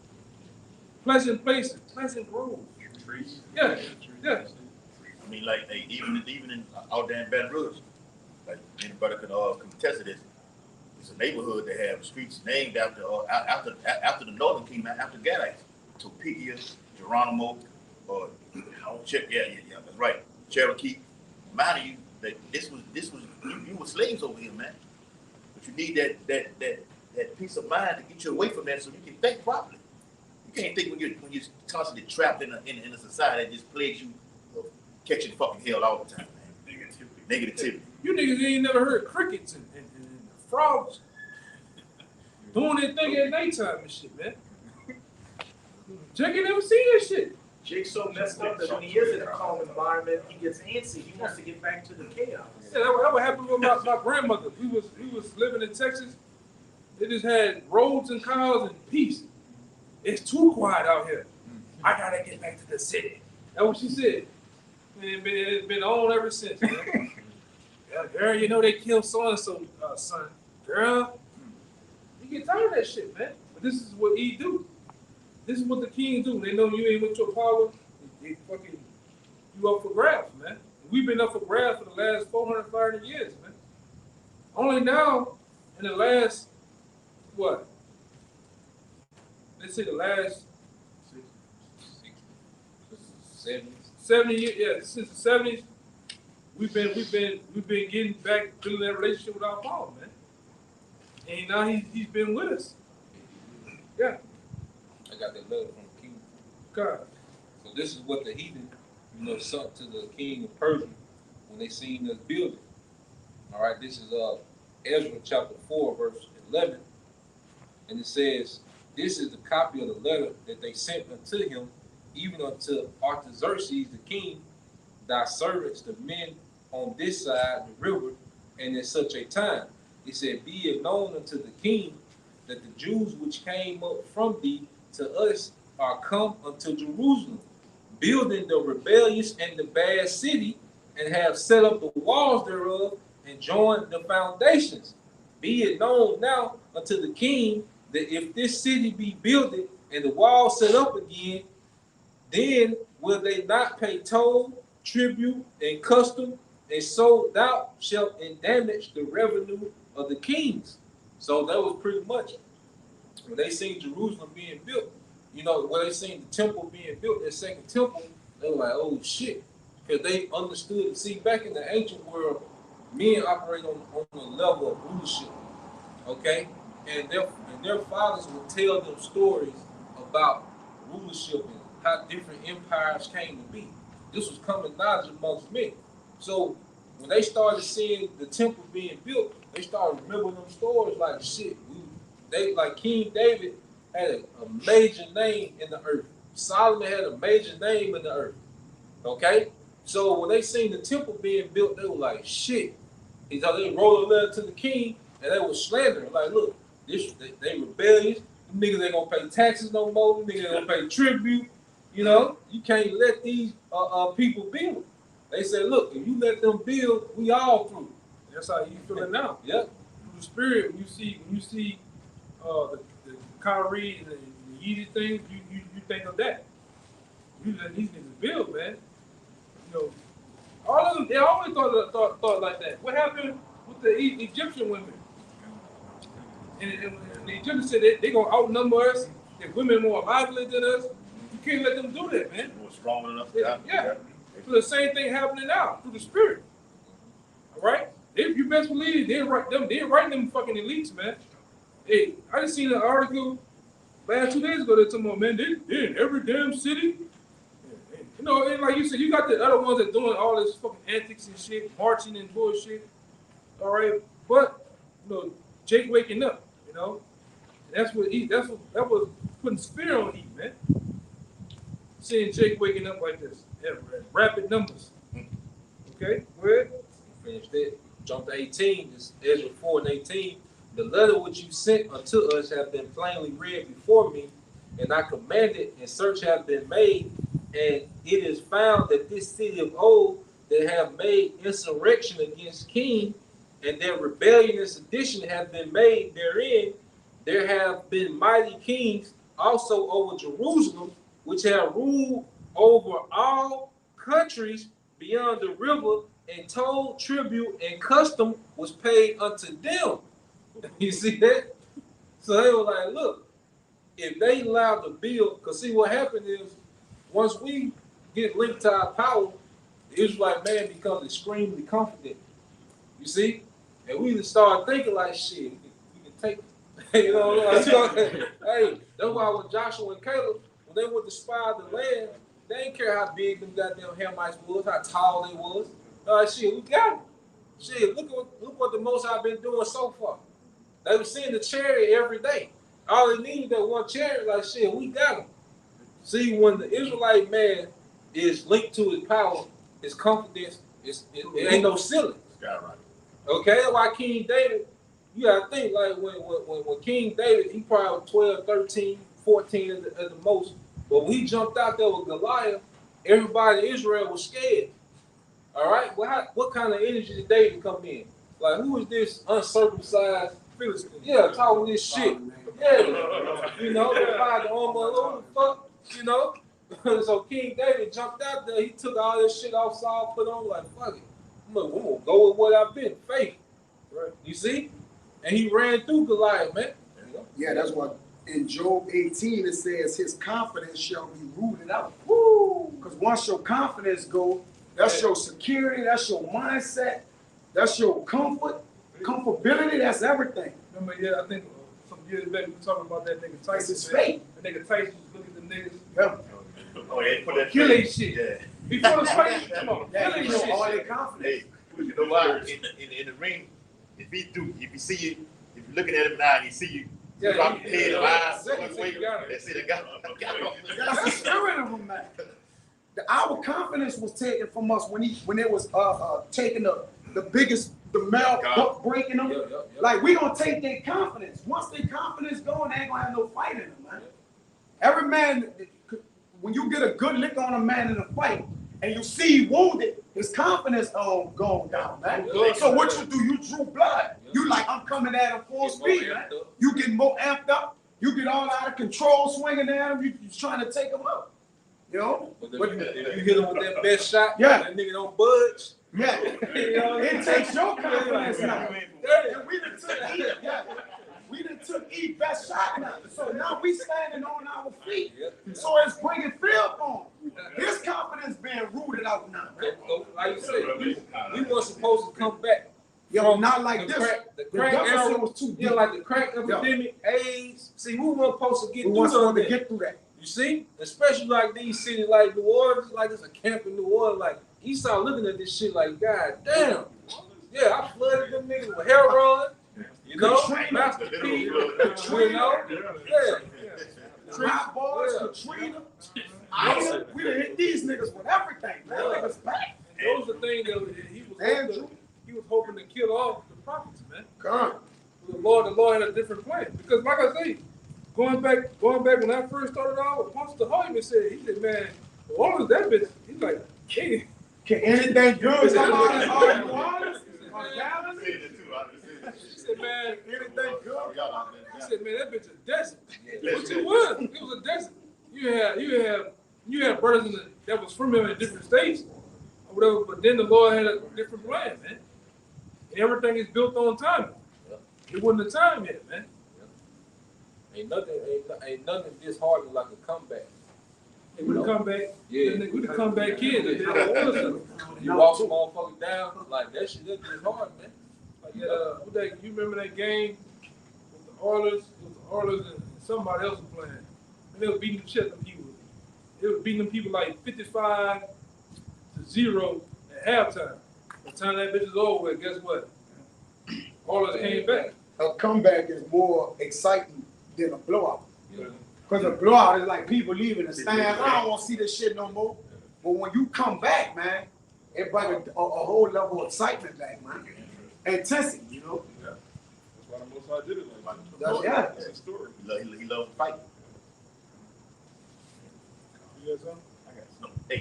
[SPEAKER 5] Pleasant places, pleasant groves.
[SPEAKER 4] Trees.
[SPEAKER 5] Yeah, yeah.
[SPEAKER 3] I mean, like, hey, even in out there in Baton Rouge, like anybody can contest to this. It's a neighborhood that have streets named after the Northern Kingdom, after Gadites. Topeka, Geronimo, that's right. Cherokee. Mind you, that this was you were slaves over here, man. But you need that peace of mind to get you away from that, so you can think properly. You can't think when you're constantly trapped in a society that just plagues you of catching fucking hell all the time, man. Negativity.
[SPEAKER 5] You niggas ain't never heard crickets and frogs doing their thing at nighttime and shit, man. Jack ain't never seen that shit.
[SPEAKER 7] Jake's so messed up that when he is in a calm environment, he gets antsy. He wants to get back to the chaos.
[SPEAKER 5] Yeah, that what happened with my grandmother. We was living in Texas. They just had roads and cars and peace. It's too quiet out here. I gotta get back to the city. That's what she said. And it's been on ever since, man. Yeah, girl, you know they killed so-and-so son. Girl, you get tired of that shit, man. But this is what he do. This is what the king do. They know you ain't with your power. They fucking you up for grabs, man. We've been up for grabs for the last 400 years, man. Only now, in the last, what? Let's say the last 70 years, yeah, since the 70s, we've been getting back, building that relationship with our father, man. And now he's been with us. Yeah.
[SPEAKER 1] I got that letter from the king.
[SPEAKER 5] God.
[SPEAKER 1] So this is what the heathen, sent to the king of Persia when they seen us building. All right, this is Ezra chapter 4, verse 11. And it says, this is the copy of the letter that they sent unto him, even unto Artaxerxes the king, thy servants, the men on this side the river, and in such a time. It said, be it known unto the king that the Jews which came up from thee to us are come unto Jerusalem, building the rebellious and the bad city, and have set up the walls thereof, and joined the foundations. Be it known now unto the king that if this city be builded and the wall set up again, then will they not pay toll, tribute, and custom, and so thou shalt damage the revenue of the kings. So that was pretty much when they seen Jerusalem being built. When they seen the temple being built, that second temple, they were like, oh shit. Because they understood, see, back in the ancient world, men operate on the level of rulership. Okay? And their fathers would tell them stories about rulership and how different empires came to be. This was common knowledge amongst men. So when they started seeing the temple being built, they started remembering them stories like shit. Like King David had a major name in the earth. Solomon had a major name in the earth. Okay? So when they seen the temple being built, they were like, shit. They wrote a letter to the king and they were slandering. Like, look, they rebellious. Them niggas ain't gonna pay taxes no more. Them niggas ain't gonna pay tribute. You can't let these people build. They say, look, if you let them build, we all through.
[SPEAKER 5] That's how you feeling now.
[SPEAKER 1] Yep.
[SPEAKER 5] Through the spirit, when you see the Kyrie and the Yeezy things, you think of that. You let these niggas build, man. All of them, they always thought like that. What happened with the Egyptian women? And the Egyptians said they gonna outnumber us. If women more lively than us, you can't let them do that, man.
[SPEAKER 3] More strong enough.
[SPEAKER 5] Yeah. So the same thing happening now through the spirit. All right? You best believe they're writing them fucking elites, man. Hey, I just seen an article last 2 days ago that told me, man, they're in every damn city. And like you said, you got the other ones that doing all this fucking antics and shit, marching and bullshit. All right, but Jake waking up, that was putting fear on Eve, man. Seeing Jake waking up like this, at rapid numbers. Okay, go ahead.
[SPEAKER 1] Finish that. Jump to 18. This Ezra 4 and 18. The letter which you sent unto us have been plainly read before me, and I commanded, and search have been made, and it is found that this city of old that have made insurrection against king, and their rebellion and sedition have been made therein. There have been mighty kings also over Jerusalem, which have ruled over all countries beyond the river, and toll, tribute, and custom was paid unto them. You see that? So they were like, look, if they allowed to build, because see what happened is, once we get linked to our power, the Israelite man becomes extremely confident. You see? And we just start thinking like, shit, we can take it. You know, like, hey, that's why when Joshua and Caleb, when they went to spy the land, they didn't care how big them goddamn Hamites was, how tall they was. Shit, we got it. Shit, look what the Most I've been doing so far. They were seeing the chariot every day. All they needed that one chariot, like shit, we got him. See, when the Israelite man is linked to his power, his confidence, it ain't no ceiling. Okay, that's why King David, you gotta think, like when King David, he probably 12, 13, 14 at the most. But when he jumped out there with Goliath, everybody in Israel was scared. All right, well, what kind of energy did David come in? Like, who is this uncircumcised Philistine? Yeah, talking this shit. Yeah, you know, the armor, what the fuck, you know? So King David jumped out there, he took all this shit off Saul, put on, like, fuck it. I'm gonna go with what I've been, faith. Right. You see? And he ran through Goliath, man.
[SPEAKER 2] Yeah, that's what in Job 18 it says his confidence shall be rooted out.
[SPEAKER 1] Woo!
[SPEAKER 2] Because once your confidence go, that's your security, that's your mindset, that's your comfortability, that's everything.
[SPEAKER 5] Remember, yeah, I think some years back we were talking about that nigga Tyson.
[SPEAKER 2] It's faith.
[SPEAKER 5] The nigga Tyson was looking at the niggas.
[SPEAKER 2] Yeah.
[SPEAKER 3] Oh, yeah, put that
[SPEAKER 5] Kill that shit.
[SPEAKER 3] Yeah.
[SPEAKER 5] Before the fight, come on,
[SPEAKER 2] Yeah,
[SPEAKER 5] kill
[SPEAKER 2] you
[SPEAKER 5] that
[SPEAKER 2] know,
[SPEAKER 5] shit.
[SPEAKER 2] all their confidence.
[SPEAKER 3] Hey, you know what? In the ring, if you see you, if you're looking at him now and he see you,
[SPEAKER 5] Yeah,
[SPEAKER 3] drop your head, eyes,
[SPEAKER 5] second
[SPEAKER 3] one way,
[SPEAKER 5] you got it.
[SPEAKER 3] that's it, I got him.
[SPEAKER 2] That's the spirit of a man. Our confidence was taken from us when it was taking the biggest, the male buck breaking them. Like, we gonna take their confidence. Once their confidence going, they ain't gonna have no fight in them, man. Every man, when you get a good lick on a man in a fight and you see he wounded, his confidence going down, man. So what you do, you drew blood. You like, I'm coming at him full speed, man. You get more amped up. You get all out of control, swinging at him. You trying to take him up. You know?
[SPEAKER 1] But if you hit him with that best shot,
[SPEAKER 2] Yeah.
[SPEAKER 1] that nigga don't budge.
[SPEAKER 2] Yeah.
[SPEAKER 1] You know?
[SPEAKER 2] It takes your confidence now.
[SPEAKER 1] Yeah.
[SPEAKER 2] And we done took E. Yeah. We done took E best shot now. So now we standing on our feet. So it's bringing Phil on. His confidence being rooted out now.
[SPEAKER 1] So, like you said, we were supposed to come back.
[SPEAKER 2] Yeah, but not like this.
[SPEAKER 1] The
[SPEAKER 2] The
[SPEAKER 1] crack
[SPEAKER 2] deficit
[SPEAKER 1] era
[SPEAKER 2] was too
[SPEAKER 1] yeah,
[SPEAKER 2] deep.
[SPEAKER 1] like the crack epidemic, AIDS. See, we weren't supposed to get
[SPEAKER 2] We
[SPEAKER 1] through
[SPEAKER 2] weren't
[SPEAKER 1] none of
[SPEAKER 2] supposed to
[SPEAKER 1] that.
[SPEAKER 2] get through that.
[SPEAKER 1] You see? Especially like these cities like New Orleans, like there's a camp in New Orleans, like he started looking at this shit like, God damn. Yeah, I flooded them niggas with heroin, you know,
[SPEAKER 2] Katrina.
[SPEAKER 1] Master P, you know? Yeah.
[SPEAKER 2] Hot boys, Katrina, Ida, we done hit these niggas with everything. Man, niggas back.
[SPEAKER 1] Those are the things that
[SPEAKER 2] Andrew.
[SPEAKER 1] he was hoping to kill off the prophets, man.
[SPEAKER 2] Come.
[SPEAKER 1] The Lord had a different plan. Because like I say, going back when I first started out, Pastor Hartman said, he said, man, all of that bitch, he's like, king.
[SPEAKER 2] Can anything good come out of all New Orleans? Or Dallas?
[SPEAKER 1] He said, man,
[SPEAKER 2] Anything good come out?
[SPEAKER 1] he said, man, that bitch a desert. Which it was. It was a desert. You had brothers that was from him in different states or whatever, but then the Lord had a different plan, man. And everything is built on time. It wasn't the time yet, man. Ain't nothing disheartening like a comeback. Hey, we come back, yeah. We the comeback kids. You walk some motherfuckers down, like that shit, that is hard, man. Like, you remember that game with the Oilers and somebody else was playing. And they was beating the shit out of people. They was beating them people like 55-0 at halftime. By the time that bitch is over with, guess what? Oilers came back.
[SPEAKER 2] A comeback is more exciting than a blowout.
[SPEAKER 1] Yeah.
[SPEAKER 2] Because a blowout is like people leaving the stands. I don't want to see this shit no more. But when you come back, man, it brings a whole level of excitement back, man. Intensity, you know?
[SPEAKER 4] Yeah. That's why the Most High did it like that.
[SPEAKER 2] That's
[SPEAKER 4] That's the story.
[SPEAKER 3] He loves to fight.
[SPEAKER 4] You got something?
[SPEAKER 3] Hey,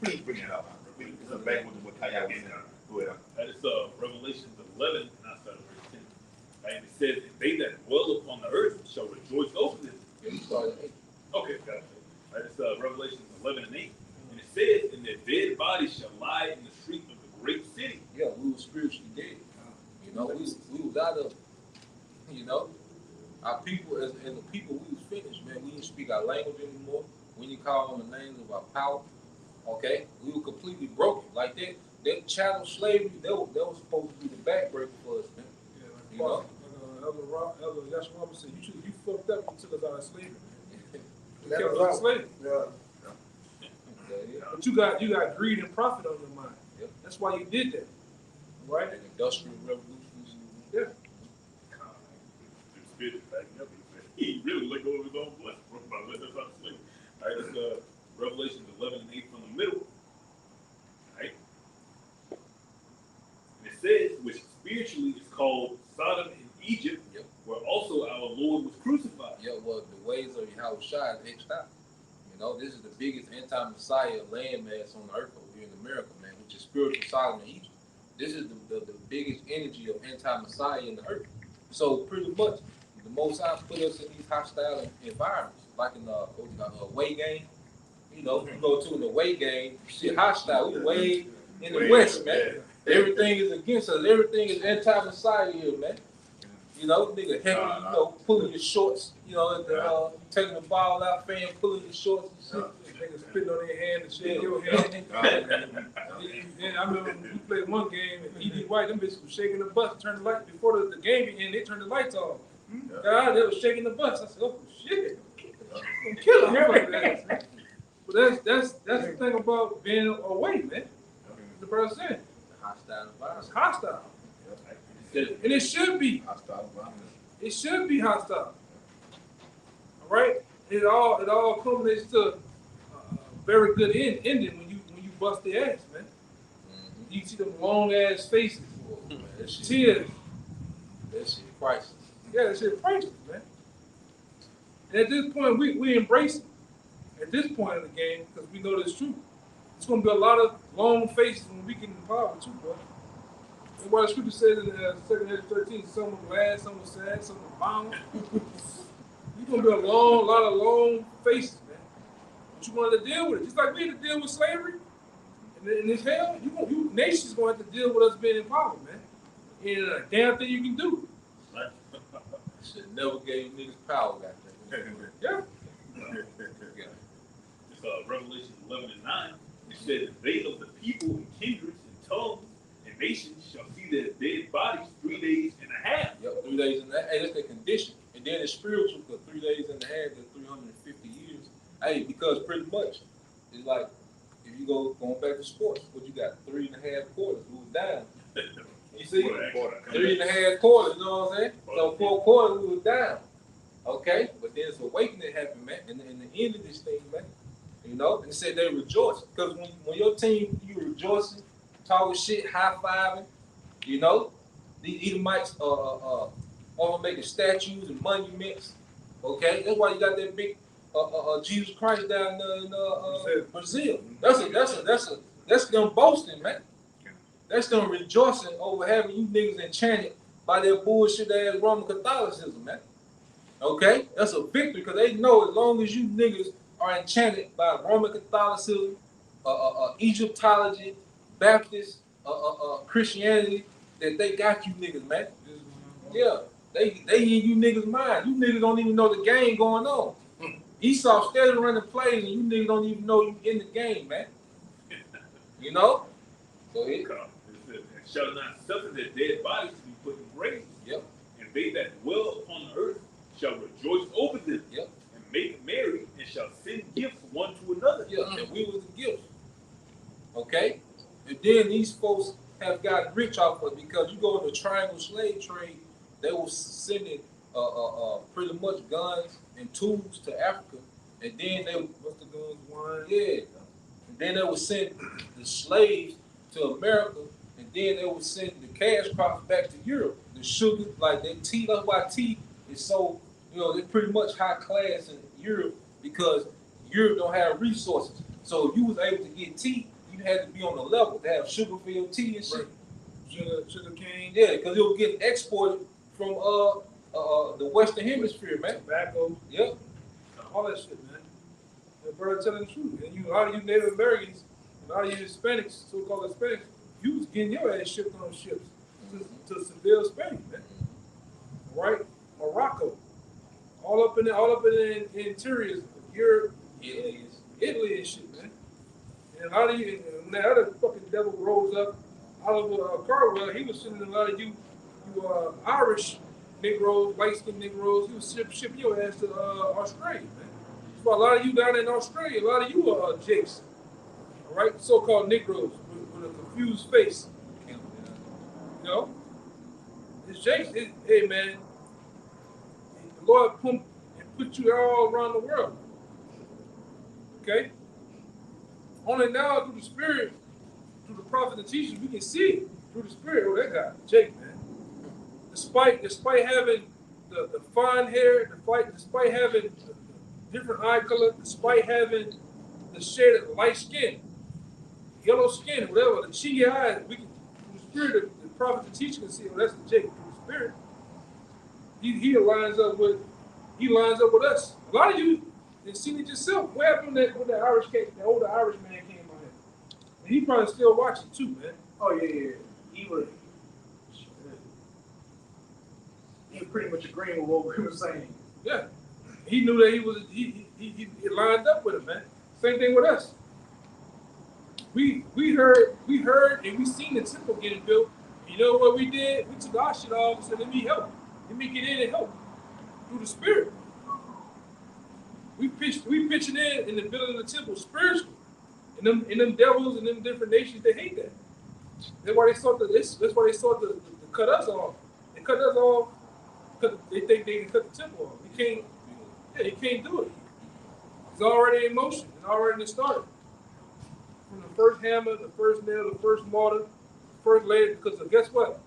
[SPEAKER 3] please bring it up. Please come back with what Kaya gave me. Go ahead.
[SPEAKER 8] That is Revelations 11, and I started verse 10. Right? And it says, and they that dwell upon the earth shall rejoice over this. Okay, gotcha. Right, it's Revelations 11 and 8. And it says, and their dead bodies shall lie in the streets of the great city.
[SPEAKER 1] Yeah, we were spiritually dead. You know, we was out of, you know, our people, and the people we was finished, man. We didn't speak our language anymore. We didn't call on the names of our power. Okay, we were completely broken. Like that chattel slavery, that was supposed to be the backbreaker for us, man.
[SPEAKER 5] Yeah, like,
[SPEAKER 1] You know?
[SPEAKER 5] Elder Yashua Robert said, you fucked up, you took us out of slavery. You
[SPEAKER 2] Let
[SPEAKER 5] kept
[SPEAKER 2] us
[SPEAKER 5] us
[SPEAKER 2] out.
[SPEAKER 5] enslaved.
[SPEAKER 2] Yeah.
[SPEAKER 1] Yeah.
[SPEAKER 5] But you got greed and profit on your mind.
[SPEAKER 1] Yep.
[SPEAKER 5] That's why you did that. Right?
[SPEAKER 1] And industrial revolutions.
[SPEAKER 5] Yeah.
[SPEAKER 8] The spirit is backing up. He really let go of his own blood by letting us out of slavery. All right, it's Revelation 11 and 8 from the middle. All right. And it says, which spiritually is called Sodom and Egypt,
[SPEAKER 1] Yep.
[SPEAKER 8] where also our Lord was crucified.
[SPEAKER 1] Yeah, well, the ways of Yahweh Shai is X'd out. You know, this is the biggest anti-Messiah landmass on the earth over here in America, man, which is spiritual Sodom and Egypt. This is the biggest energy of anti-Messiah in the earth. So pretty much, the Most High put us in these hostile environments, like in the away game. You know, you go to an away game, shit hostile. We way in the West, man. Everything is against us. Everything is anti-Messiah here, man. You know, nigga heavy, you know, pulling your shorts, you know, taking the ball out, fan pulling your shorts and shit.
[SPEAKER 5] Niggas spitting on their hand and shaking your hand. And I remember we played one game and E.D. White, them bitches was shaking the bus, turned the light before the game began, they turned the lights off. God, they was shaking the bus. I said, oh shit. I'm killing her. But that's the thing about being away, man. The brother said.
[SPEAKER 1] Hostile
[SPEAKER 5] It's
[SPEAKER 1] environment.
[SPEAKER 5] hostile. And it should be.
[SPEAKER 2] Hostile environment.
[SPEAKER 5] It should be hostile. All right? It all culminates to a very good ending when you bust their ass, man.
[SPEAKER 1] Mm-hmm.
[SPEAKER 5] You see them long ass faces,
[SPEAKER 1] Oh, man, that shit,
[SPEAKER 5] tears.
[SPEAKER 1] that shit priceless.
[SPEAKER 5] Yeah, that shit priceless, man. And at this point, we embrace it. At this point in the game, because we know that's true. It's gonna be a lot of long faces when we get involved too, bro. And what the scripture says in 2 Corinthians 13, some were glad, some were sad, some were bound. You're gonna be a lot of long faces, man. But you gonna have to deal with it. Just like we had to deal with slavery in this hell, you nations gonna have to deal with us being in power, man. And a damn thing you can do.
[SPEAKER 1] Shit never gave niggas power back then.
[SPEAKER 5] Yeah.
[SPEAKER 1] Yeah.
[SPEAKER 8] It's Revelation 11 and 9. It says, they of the people and kindreds and tongues and nations shall see their dead bodies 3 days and a half.
[SPEAKER 1] Yep, 3 days and hey, that's the condition. And then it's spiritual for 3 days and a half to 350 years. Hey, because pretty much it's like if you going back to sports, what you got? 3.5 quarters, move down. You see? 3.5 quarters, you know what I'm saying? So 4 quarters we were down. Okay? But then it's awakening happened, man, and the end of this thing, man. You know, and said they rejoice. Because when your team, you rejoicing, talking shit, high-fiving, you know, these Edomites are making statues and monuments. Okay? That's why you got that big Jesus Christ down there in Brazil. That's them boasting, man. That's them rejoicing over having you niggas enchanted by their bullshit ass Roman Catholicism, man. Okay? That's a victory because they know as long as you niggas are enchanted by Roman Catholicism, Egyptology, Baptist, Christianity, that they got you niggas, man. Yeah. They in you niggas' mind. You niggas don't even know the game going on. Esau steady running plays and you niggas don't even know you in the game, man. You know? So it
[SPEAKER 8] And shall not suffer their dead bodies to be put in graves.
[SPEAKER 1] Yep.
[SPEAKER 8] And they that dwell upon the earth shall rejoice over them.
[SPEAKER 1] Yep.
[SPEAKER 8] And make merry and shall send gifts one to another.
[SPEAKER 1] Yeah, and we was the gift. Okay? And then these folks have gotten rich off of it because you go in the triangle slave trade, they were sending pretty much guns and tools to Africa. And then they what's the guns, wine? Yeah. And then they would send the slaves to America, and then they would send the cash crops back to Europe. The sugar, like that tea, that's why tea is so, you know, it's pretty much high class in Europe because Europe don't have resources. So if you was able to get tea, you had to be on the level to have sugar-filled tea and shit.
[SPEAKER 5] Sugar cane.
[SPEAKER 1] Yeah, because it was getting exported from the Western Hemisphere, man.
[SPEAKER 5] Tobacco.
[SPEAKER 1] Yep.
[SPEAKER 5] All that shit, man. The brother telling the truth. And a lot of you Native Americans, a lot of you Hispanics, so-called Hispanics, you was getting your ass shipped on ships to Seville, Spain, man. Right? Morocco. All up in the interiors of Europe, Italy and shit, man. And a lot of you, when that other fucking devil rose up out of Carwell, he was sending a lot of you Irish Negroes, light-skinned Negroes, he was shipping your ass to Australia, man. That's why a lot of you down in Australia, a lot of you are Jakes, all right? So-called Negroes with a confused face. You know? It's Jakes. Hey, man, the Lord put you all around the world, okay? Only now through the Spirit, through the prophet and teachers, we can see through the Spirit. Oh, that guy, Jake, man. Despite having the fine hair, despite having the different eye color, despite having the shade of light skin, yellow skin, whatever, the cheeky eyes, we can, through the Spirit of the prophet and teacher can see, oh, that's the Jake through the Spirit. He lines up with us. A lot of you didn't see it yourself. What happened when that Irish cat, the older Irish man came out here? And he probably still watching too, man.
[SPEAKER 7] Oh yeah. He was pretty much agreeing with what we were saying.
[SPEAKER 5] Yeah. He knew that he lined up with him, man. Same thing with us. We heard and we seen the temple getting built. You know what we did? We took our shit off and said, let me help. Let me get in and help. Through the Spirit. We pitching in the building of the temple spiritually. And them devils and them different nations, they hate that. That's why they sought to cut us off. They cut us off because they think they can cut the temple off. You can't do it. It's already in motion. It's already started. From the first hammer, the first nail, the first mortar, the first layer, because guess what?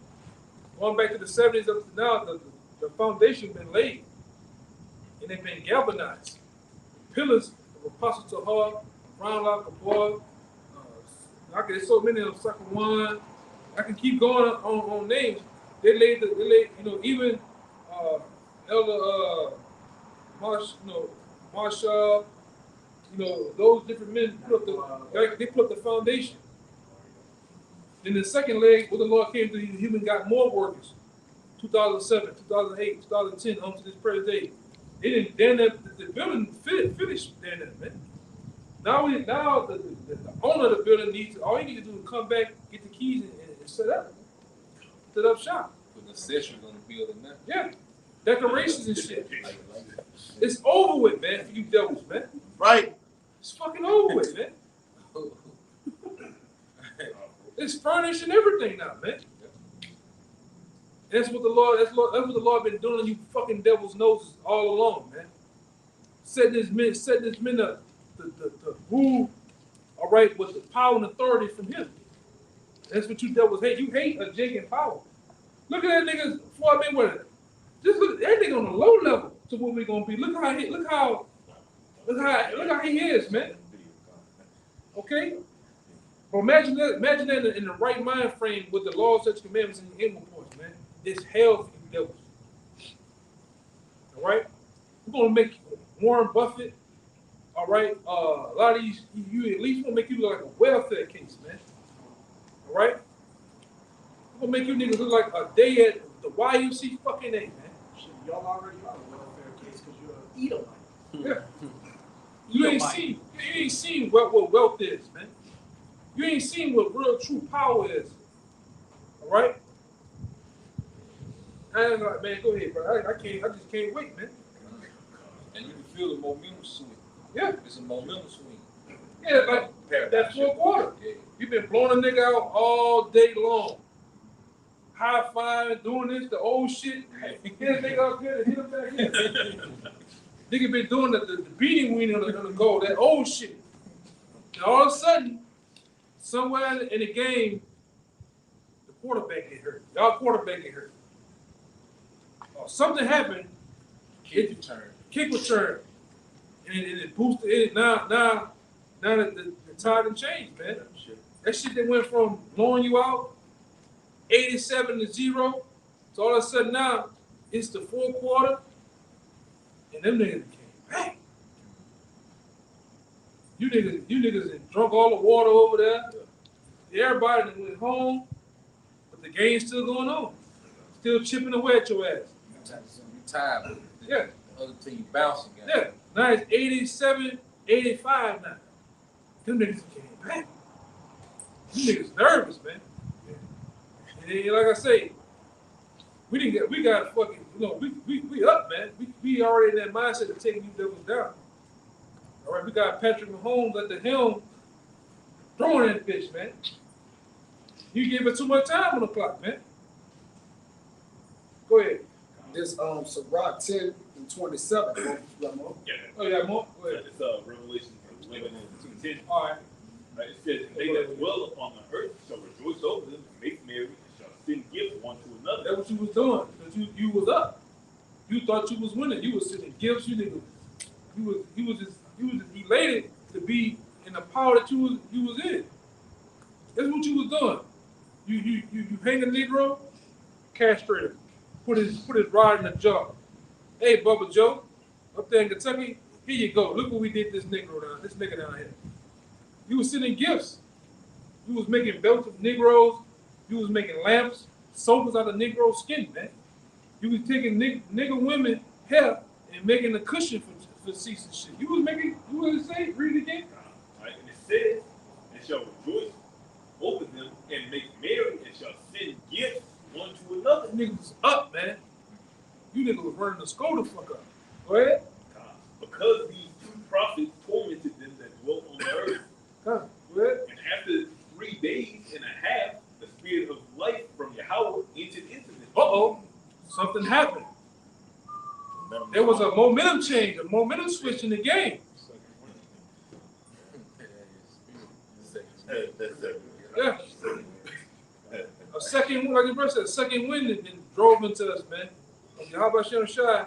[SPEAKER 5] Going back to the 70s up to now, the foundation been laid. And they've been galvanized. Pillars of Apostle Tahar, Brown Lock Kabor, there's so many of them, Sucker One. I can keep going on names. They laid, even Elder Marshall, those different men they put the foundation. Then the second leg, when the Lord came to the human, got more workers. 2007, 2008, 2010, on to this present day. They didn't. Then the building finished. Then man. Now the owner of the building needs. All you need to do is come back, get the keys, and set up shop.
[SPEAKER 1] Put the accessories on the building now.
[SPEAKER 5] Yeah, decorations and shit. It's over with, man. For you devils, man.
[SPEAKER 3] Right.
[SPEAKER 5] It's fucking over with, man. It's furnished and everything now, man. That's what the Lord been doing on you fucking devil's noses all along, man. Setting his men up to rule, all right, with the power and authority from him. That's what you devils hate. You hate a Jake and power. Look at that nigga Floyd Mayweather. Just look at that nigga on a low level to what we're gonna be. Look how he is, man. Okay? But imagine that in the right mind frame with the laws, such commandments, and the inward parts, man. It's hell for you devils. All right? We're going to make Warren Buffett, all right? A lot of these, you at least want to make you look like a welfare case, man. All right? We're going to make you niggas look like a day at the YMC fucking A, man.
[SPEAKER 7] Shit, y'all already are a welfare case because you're an Edomite.
[SPEAKER 5] Yeah. You ain't seen what wealth is, man. You ain't seen what real true power is. All right? I'm like, man, go ahead, bro. I just can't wait, man.
[SPEAKER 1] And you can feel the momentum swing.
[SPEAKER 5] Yeah.
[SPEAKER 1] It's a momentum swing.
[SPEAKER 5] Yeah, like that fourth quarter.
[SPEAKER 1] Yeah.
[SPEAKER 5] You've been blowing a nigga out all day long. High five, doing this, the old shit. Hit a nigga up here and hit him back here. Nigga been doing the beating wing on the goal, that old shit. And all of a sudden, somewhere in the game, the quarterback get hurt. Y'all quarterback get hurt. Something happened. Kick return. And it boosted it. Now the tide and changed, man. That shit that went from blowing you out 87-0 to all of a sudden now it's the fourth quarter and them niggas came back. You niggas drunk all the water over there. Everybody went home, but the game's still going on. Still chipping away at your ass.
[SPEAKER 1] You tired with it.
[SPEAKER 5] Yeah.
[SPEAKER 1] The other team bouncing.
[SPEAKER 5] Yeah. Now it's 87-85 now. Them niggas came back. Them niggas nervous, man. And then, like I say, we got fucking, we up, man. We already in that mindset of taking these devils down. All right, we got Patrick Mahomes at the helm throwing that bitch, man. You give it too much time on the clock, man. Go ahead.
[SPEAKER 2] This Sirach 10 and 27.
[SPEAKER 8] Yeah.
[SPEAKER 5] Oh, you got more? Go ahead.
[SPEAKER 8] It's Revelation 11 and 2:10.
[SPEAKER 5] All right.
[SPEAKER 8] Right, it says, "And they that dwell upon the earth shall rejoice over them, and make merry, and shall send gifts one to another."
[SPEAKER 5] That's what you was doing, because you was up. You thought you was winning. You was sending gifts. You was just elated to be in the power that you was in. That's what you was doing. You hang a Negro, castrate him, put his rod in the jaw. Hey, Bubba Joe, up there in Kentucky, here you go. Look what we did this nigga down here. You was sending gifts. You was making belts of Negroes. You was making lamps, sofas out of Negro skin, man. You was taking nigger women hair and making a cushion for seats and shit. You was say, read it again.
[SPEAKER 8] Right, and it says, "And shall rejoice over them, and make merry, and shall send gifts one to another."
[SPEAKER 5] Niggas was up, man. You niggas was running the skull the fuck up. Go ahead.
[SPEAKER 8] Because these two prophets tormented them that dwelt on the earth.
[SPEAKER 5] Go ahead.
[SPEAKER 8] And after 3 days and a half, the spirit of life from Yahweh entered into them.
[SPEAKER 5] Uh-oh. Something happened. There was a momentum change, a momentum switch in the game. Yeah. A second, like the verse said, a second wind and drove into us, man. How about Shem Shai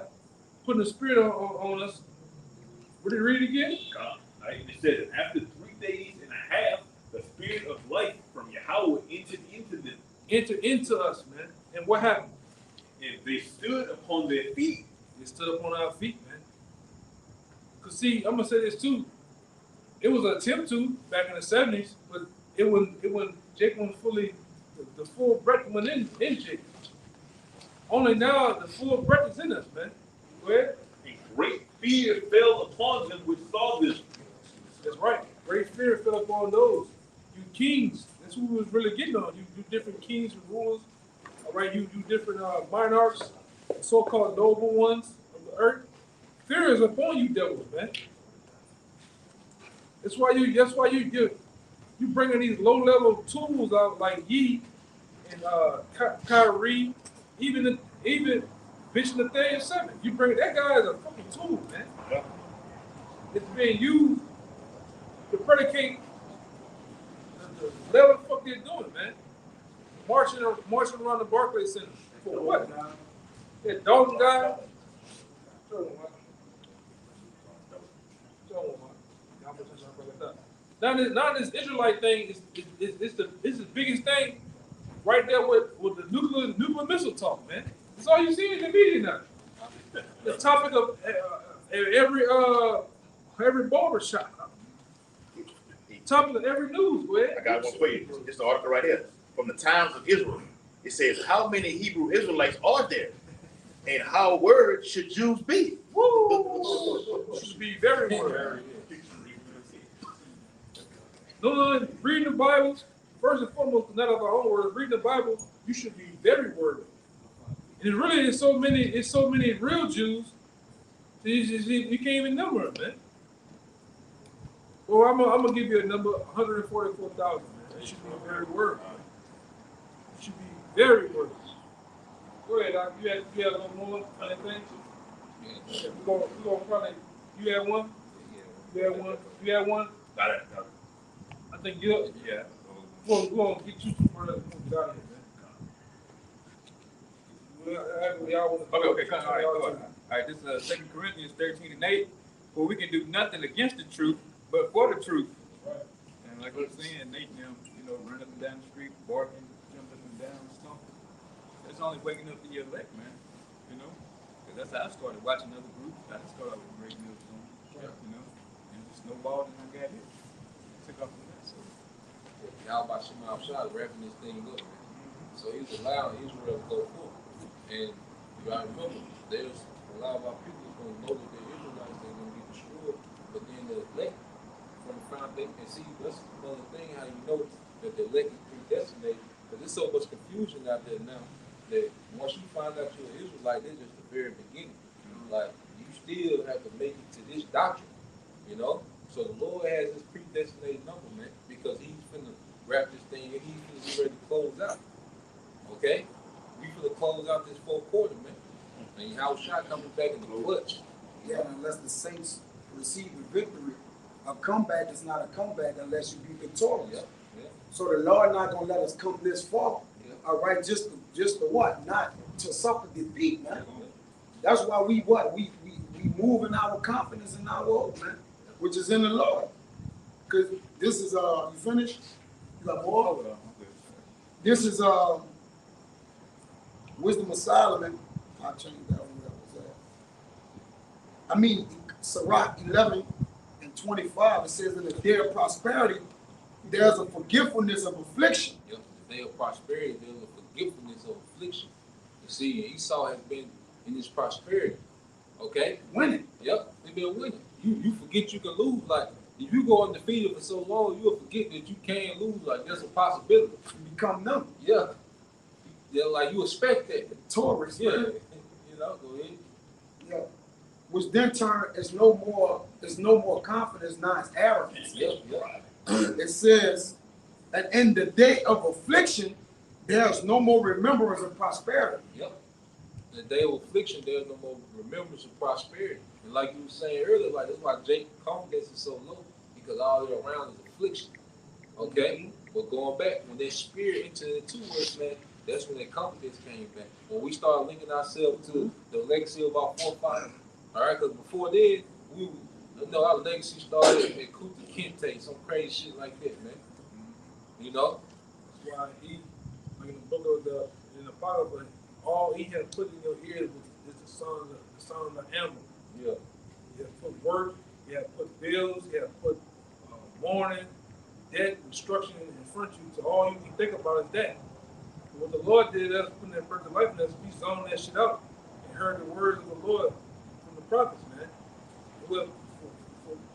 [SPEAKER 5] putting the spirit on us? What did you read again?
[SPEAKER 8] Right? And it says, after 3 days and a half, the spirit of life from Yahweh entered into them.
[SPEAKER 5] Entered into us, man. And what happened?
[SPEAKER 8] And they stood upon their feet.
[SPEAKER 5] They stood up on our feet, man. Because see, I'm gonna say this too. It was an attempt to back in the 70s, but it wasn't Jake wasn't fully the full breath went in Jake. Only now the full breath is in us, man. Go ahead.
[SPEAKER 8] And great fear fell upon them which saw this.
[SPEAKER 5] That's right. Great fear fell upon those. You kings. That's who was really getting on. You different kings and rulers. All right, you different monarchs, so-called noble ones of the earth. Fear is upon you, devils, man. That's why you bringing these low-level tools out like Yee and Kyrie, even Bishop Nathaniel 7. You bring that guy as a fucking tool, man.
[SPEAKER 8] Yeah.
[SPEAKER 5] It's being used to predicate the level of the fuck they're doing, man. Marching around the Barclays Center for what? That Dalton guy. Now this Israelite thing is the biggest thing right there with the nuclear missile talk, man. That's all you see in the media now. The topic of every barber shop. Topic of every news, man.
[SPEAKER 3] I got one for you. It's the article right here from the Times of Israel. It says, "How many Hebrew Israelites are there, and how worried should Jews be?"
[SPEAKER 5] Woo! Should be very worried. No, reading the Bible, first and foremost, not of our own words, reading the Bible, you should be very worried. And it really is so many real Jews, you can't even number them, man. Well, I'm gonna give you a number, 144,000, man. It should be very worried. You should be very worried. Go ahead, Doc. You had a little more anything? Yeah. We're gonna probably, you had one? You had one?
[SPEAKER 3] Got it.
[SPEAKER 5] I think you.
[SPEAKER 8] Yeah.
[SPEAKER 5] We're gonna get you some further and get out of here, man.
[SPEAKER 6] Okay, come on. All right, go on. All right, this is 2 Corinthians 13:8. For we can do nothing against the truth, but for the truth.
[SPEAKER 5] Right.
[SPEAKER 6] And like I'm saying, Nate, running up and down the street, barking, jumping up and down, stomping. That's only waking up the elect, man. Because that's how I started watching other groups. I didn't start out with Greg Mills, and it snowballed and I got hit. Took off from that. So.
[SPEAKER 1] Y'all about Shema Shah wrapping this thing up, man. So he's allowing Israel to go forth. And you gotta remember, there's a lot of our people who's gonna know that they're Israelites, they're gonna be destroyed, but then the elect from the foundation, and see, out there now that once you find out you're an Israelite, this is the very beginning. Like, you still have to make it to this doctrine, you know? So the Lord has his predestinated number, man, because he's finna wrap this thing and he's finna be ready to close out. Okay? We finna close out this fourth quarter, man. And how shot coming back in the clutch.
[SPEAKER 2] Yeah, unless the Saints receive the victory, a comeback is not a comeback unless you be victorious.
[SPEAKER 1] Yeah, yeah.
[SPEAKER 2] So the Lord not gonna let us come this far.
[SPEAKER 1] Yeah.
[SPEAKER 2] All right, just to what? Not to suffer defeat, man.
[SPEAKER 1] Yeah.
[SPEAKER 2] That's why we move in our confidence in our hope, man, which is in the Lord. Cause this is you finished? You got more? This is Wisdom of Solomon. I'll change that one. That was I mean, Sirach 11:25. It says, in the day of prosperity, there's a forgetfulness of affliction.
[SPEAKER 1] Yep. The day of prosperity, there's a forgetfulness of affliction. You see, Esau has been in his prosperity. Okay?
[SPEAKER 2] Winning.
[SPEAKER 1] Yep, they've been winning. You forget you can lose. Like, if you go undefeated for so long, you'll forget that you can lose. Like, there's a possibility.
[SPEAKER 2] You become numb.
[SPEAKER 1] Yeah. Yeah, like you expect that.
[SPEAKER 2] Taurus,
[SPEAKER 1] Yeah.
[SPEAKER 2] man.
[SPEAKER 1] You know, go ahead.
[SPEAKER 2] Yeah. Which then turn is no more confidence, now it's arrogance.
[SPEAKER 1] Yep, yep.
[SPEAKER 2] It says that in the day of affliction, there's no more remembrance of prosperity.
[SPEAKER 1] Yep. In the day of affliction, there's no more remembrance of prosperity. And like you were saying earlier, like that's why Jacob confidence is so low, because all they're around is affliction. Okay? But going back, when that spirit entered into us, man, that's when that confidence came back. When we started linking ourselves to the legacy of our forefathers. All right? Because before then, our legacy started at Kuta Kinte, some crazy shit like that, man. You know?
[SPEAKER 5] That's why he, like in the book of in the Bible, all he had put in your ears was the son of the animal.
[SPEAKER 1] Yeah.
[SPEAKER 5] He had put work, he had put bills, he had put mourning, debt, destruction in front of you. So all you can think about is that. But what the Lord did, us putting that birth of life in us, we zoned that shit out and heard the words of the Lord from the prophets, man.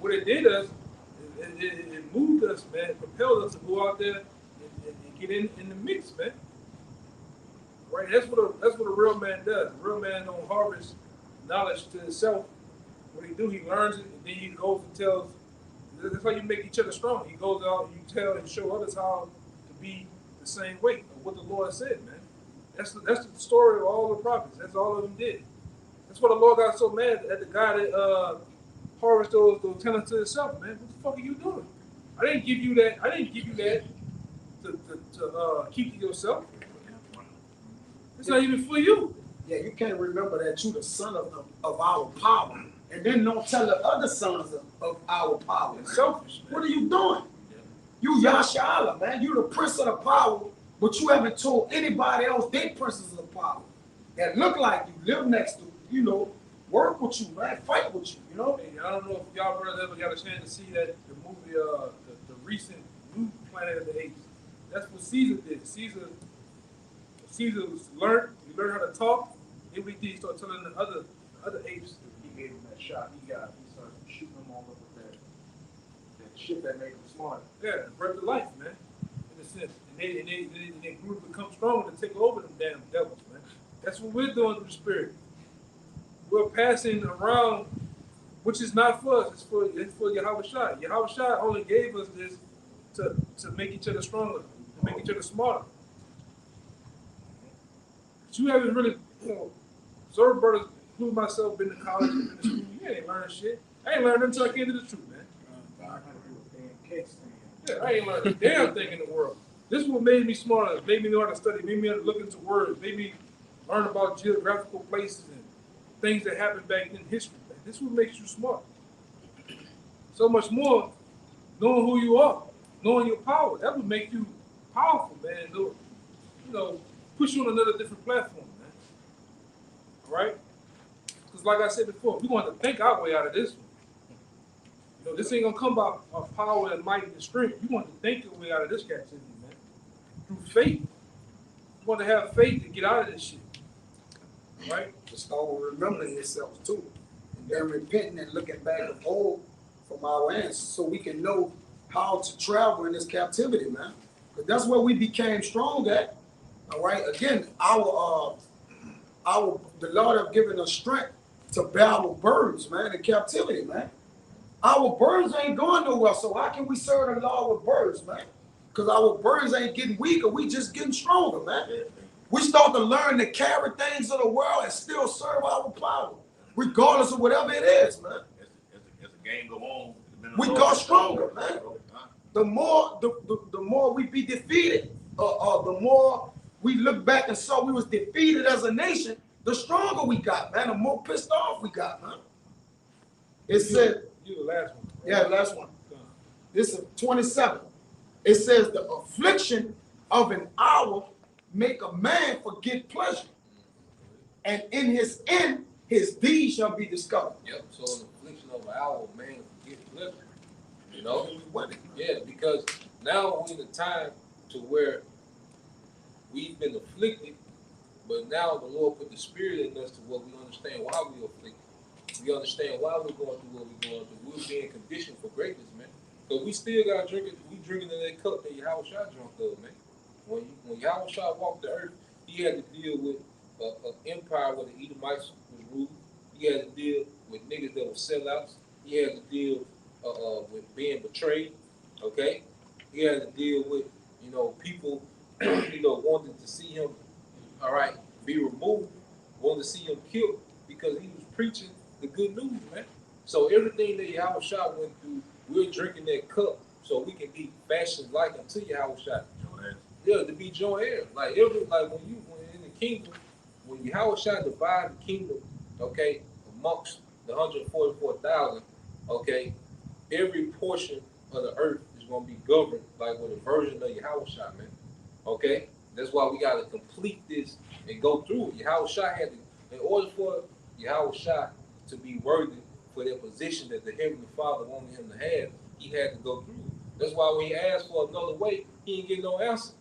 [SPEAKER 5] What it did us, it moved us, man. It propelled us to go out there and get in the mix, man. Right? That's what a real man does. A real man don't harvest knowledge to himself. What he do, he learns it, and then he goes and tells. That's how you make each other strong. He goes out, you tell and show others how to be the same way of what the Lord said, man. That's the story of all the prophets. That's all of them did. That's why the Lord got so mad at the guy that harvested those talents to himself, man. What the fuck are you doing? I didn't give you that. To keep to yourself. It's not even for you.
[SPEAKER 2] Yeah, you can't remember that you the son of our power, and then don't tell the other sons of our power.
[SPEAKER 5] It's selfish, man.
[SPEAKER 2] What are you doing? You Yashala, man. You the prince of the power, but you haven't told anybody else they princes of the power that look like you, live next to you, work with you, man, fight with you,
[SPEAKER 5] Hey, I don't know if y'all brothers ever got a chance to see that the movie, the recent new Planet of the Apes. That's what Caesar did. Caesar learned. He learned how to talk. Then what he did, he started telling the other apes. He gave him that shot. He started shooting them all up with that shit that made him smart. Yeah, breath of life, man. In a sense, and they grew to become stronger to take over them damn devils, man. That's what we're doing through the spirit. We're passing around, which is not for us. It's for Yahweh Shai. Yahweh Shai only gave us this to make each other stronger, to make each other smarter. But you haven't really, observed brothers, including myself, been to college, been to school. You ain't learning shit. I ain't learned until I came to the truth, man. Yeah, I ain't learned a damn thing in the world. This is what made me smarter, made me know how to study, made me know how to look into words, made me learn about geographical places and things that happened back in history. Man. This is what makes you smart. So much more, knowing who you are, knowing your power. That would make you powerful, man. Push you on another different platform, man. All right? Because like I said before, we're going to think our way out of this one. This ain't going to come by power and might and strength. You want to think your way out of this captivity, man. Through faith. You want to have faith to get out of this shit. All right?
[SPEAKER 2] Just start remembering yourselves too. And then repenting and looking back of old from our ancestors so we can know how to travel in this captivity, man. Because that's where we became strong at. All right. Again, the Lord have given us strength to bear our burdens, man, in captivity, man. Our burdens ain't going nowhere, so how can we serve the Lord with burdens, man? Because our burdens ain't getting weaker, we just getting stronger, man. We start to learn to carry things of the world and still serve our power, regardless of whatever it is, man.
[SPEAKER 3] As the game go on,
[SPEAKER 2] We got stronger, man. The more we be defeated, the more we look back and saw we was defeated as a nation, the stronger we got, man. The more pissed off we got, man. It said,
[SPEAKER 5] You the last one.
[SPEAKER 2] yeah, last one. This is 27. It says the affliction of an hour make a man forget pleasure, and in his end, his deed shall be discovered.
[SPEAKER 1] Yep. So the affliction of an hour, man, forget pleasure. You know? Yeah, because now we're in a time to where we've been afflicted, but now the Lord put the Spirit in us to where we understand why we're afflicted. We understand why we're going through what we're going through. We're being conditioned for greatness, man. Because we still got to drink it. We drinking in that cup that Yahweh Shah drunk of, man. When Yahweh Shah walked the earth, he had to deal with an empire where the Edomites was ruling. He had to deal with niggas that were sellouts. He had to deal with being betrayed. Okay, he had to deal with people wanted to see him, all right, be removed, wanted to see him killed because he was preaching the good news, man. So everything that Yahweh Shah went through, we're drinking that cup so we can be fashioned like unto Yahweh Shah. Yeah, to be joint heir. Like when in the kingdom, when Yahweh Shah divided the kingdom, okay, amongst the 144,000, okay, every portion of the earth is gonna be governed like with a version of Yahweh Shah, man. Okay? That's why we gotta complete this and go through it. Yahweh Shah had to, in order for Yahweh Shah to be worthy for that position that the Heavenly Father wanted him to have, he had to go through it. That's why when he asked for another way, he didn't get no answer.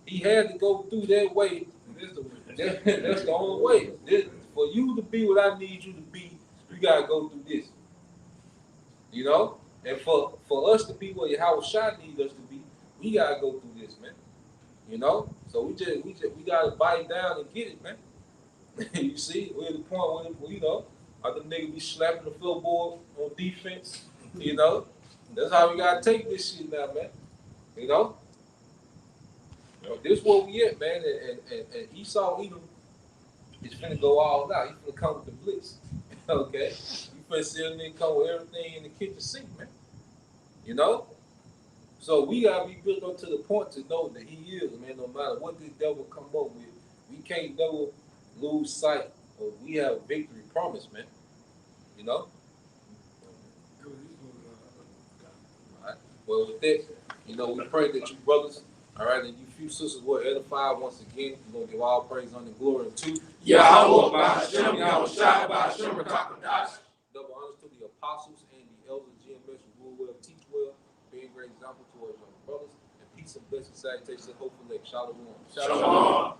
[SPEAKER 1] He had to go through that way. That's the only way. For you to be what I need you to be, you gotta go through this. You know? And for us to be what Yahweh Shah needs us to be, we gotta go through this, man. You know? So we gotta bite down and get it, man. You see, we're at the point where other niggas be slapping the floorboard on defense, you know? That's how we gotta take this shit now, man. You know? This is where we at, man, and Esau Edom is finna go all out. He finna come with the blitz. Okay? You finna see a nigga come with everything in the kitchen sink, man. You know? So we gotta be built up to the point to know that he is, man, no matter what this devil come up with. We can't never lose sight of we have a victory promise, man. You know? All right. Well, with that, we pray that you brothers, all right, and you few sisters will edify once again. We're gonna give all praise, honor, and glory to
[SPEAKER 2] Yahweh Ba'Shem, Yahweh Shai Ba'Shem, Rakakadash.
[SPEAKER 1] double honors to the apostles and the elders of GMS who rule well, teach well, being a great example towards young brothers, and peace and blessings, salutations, and hopefully, Shalom.
[SPEAKER 2] Shalom.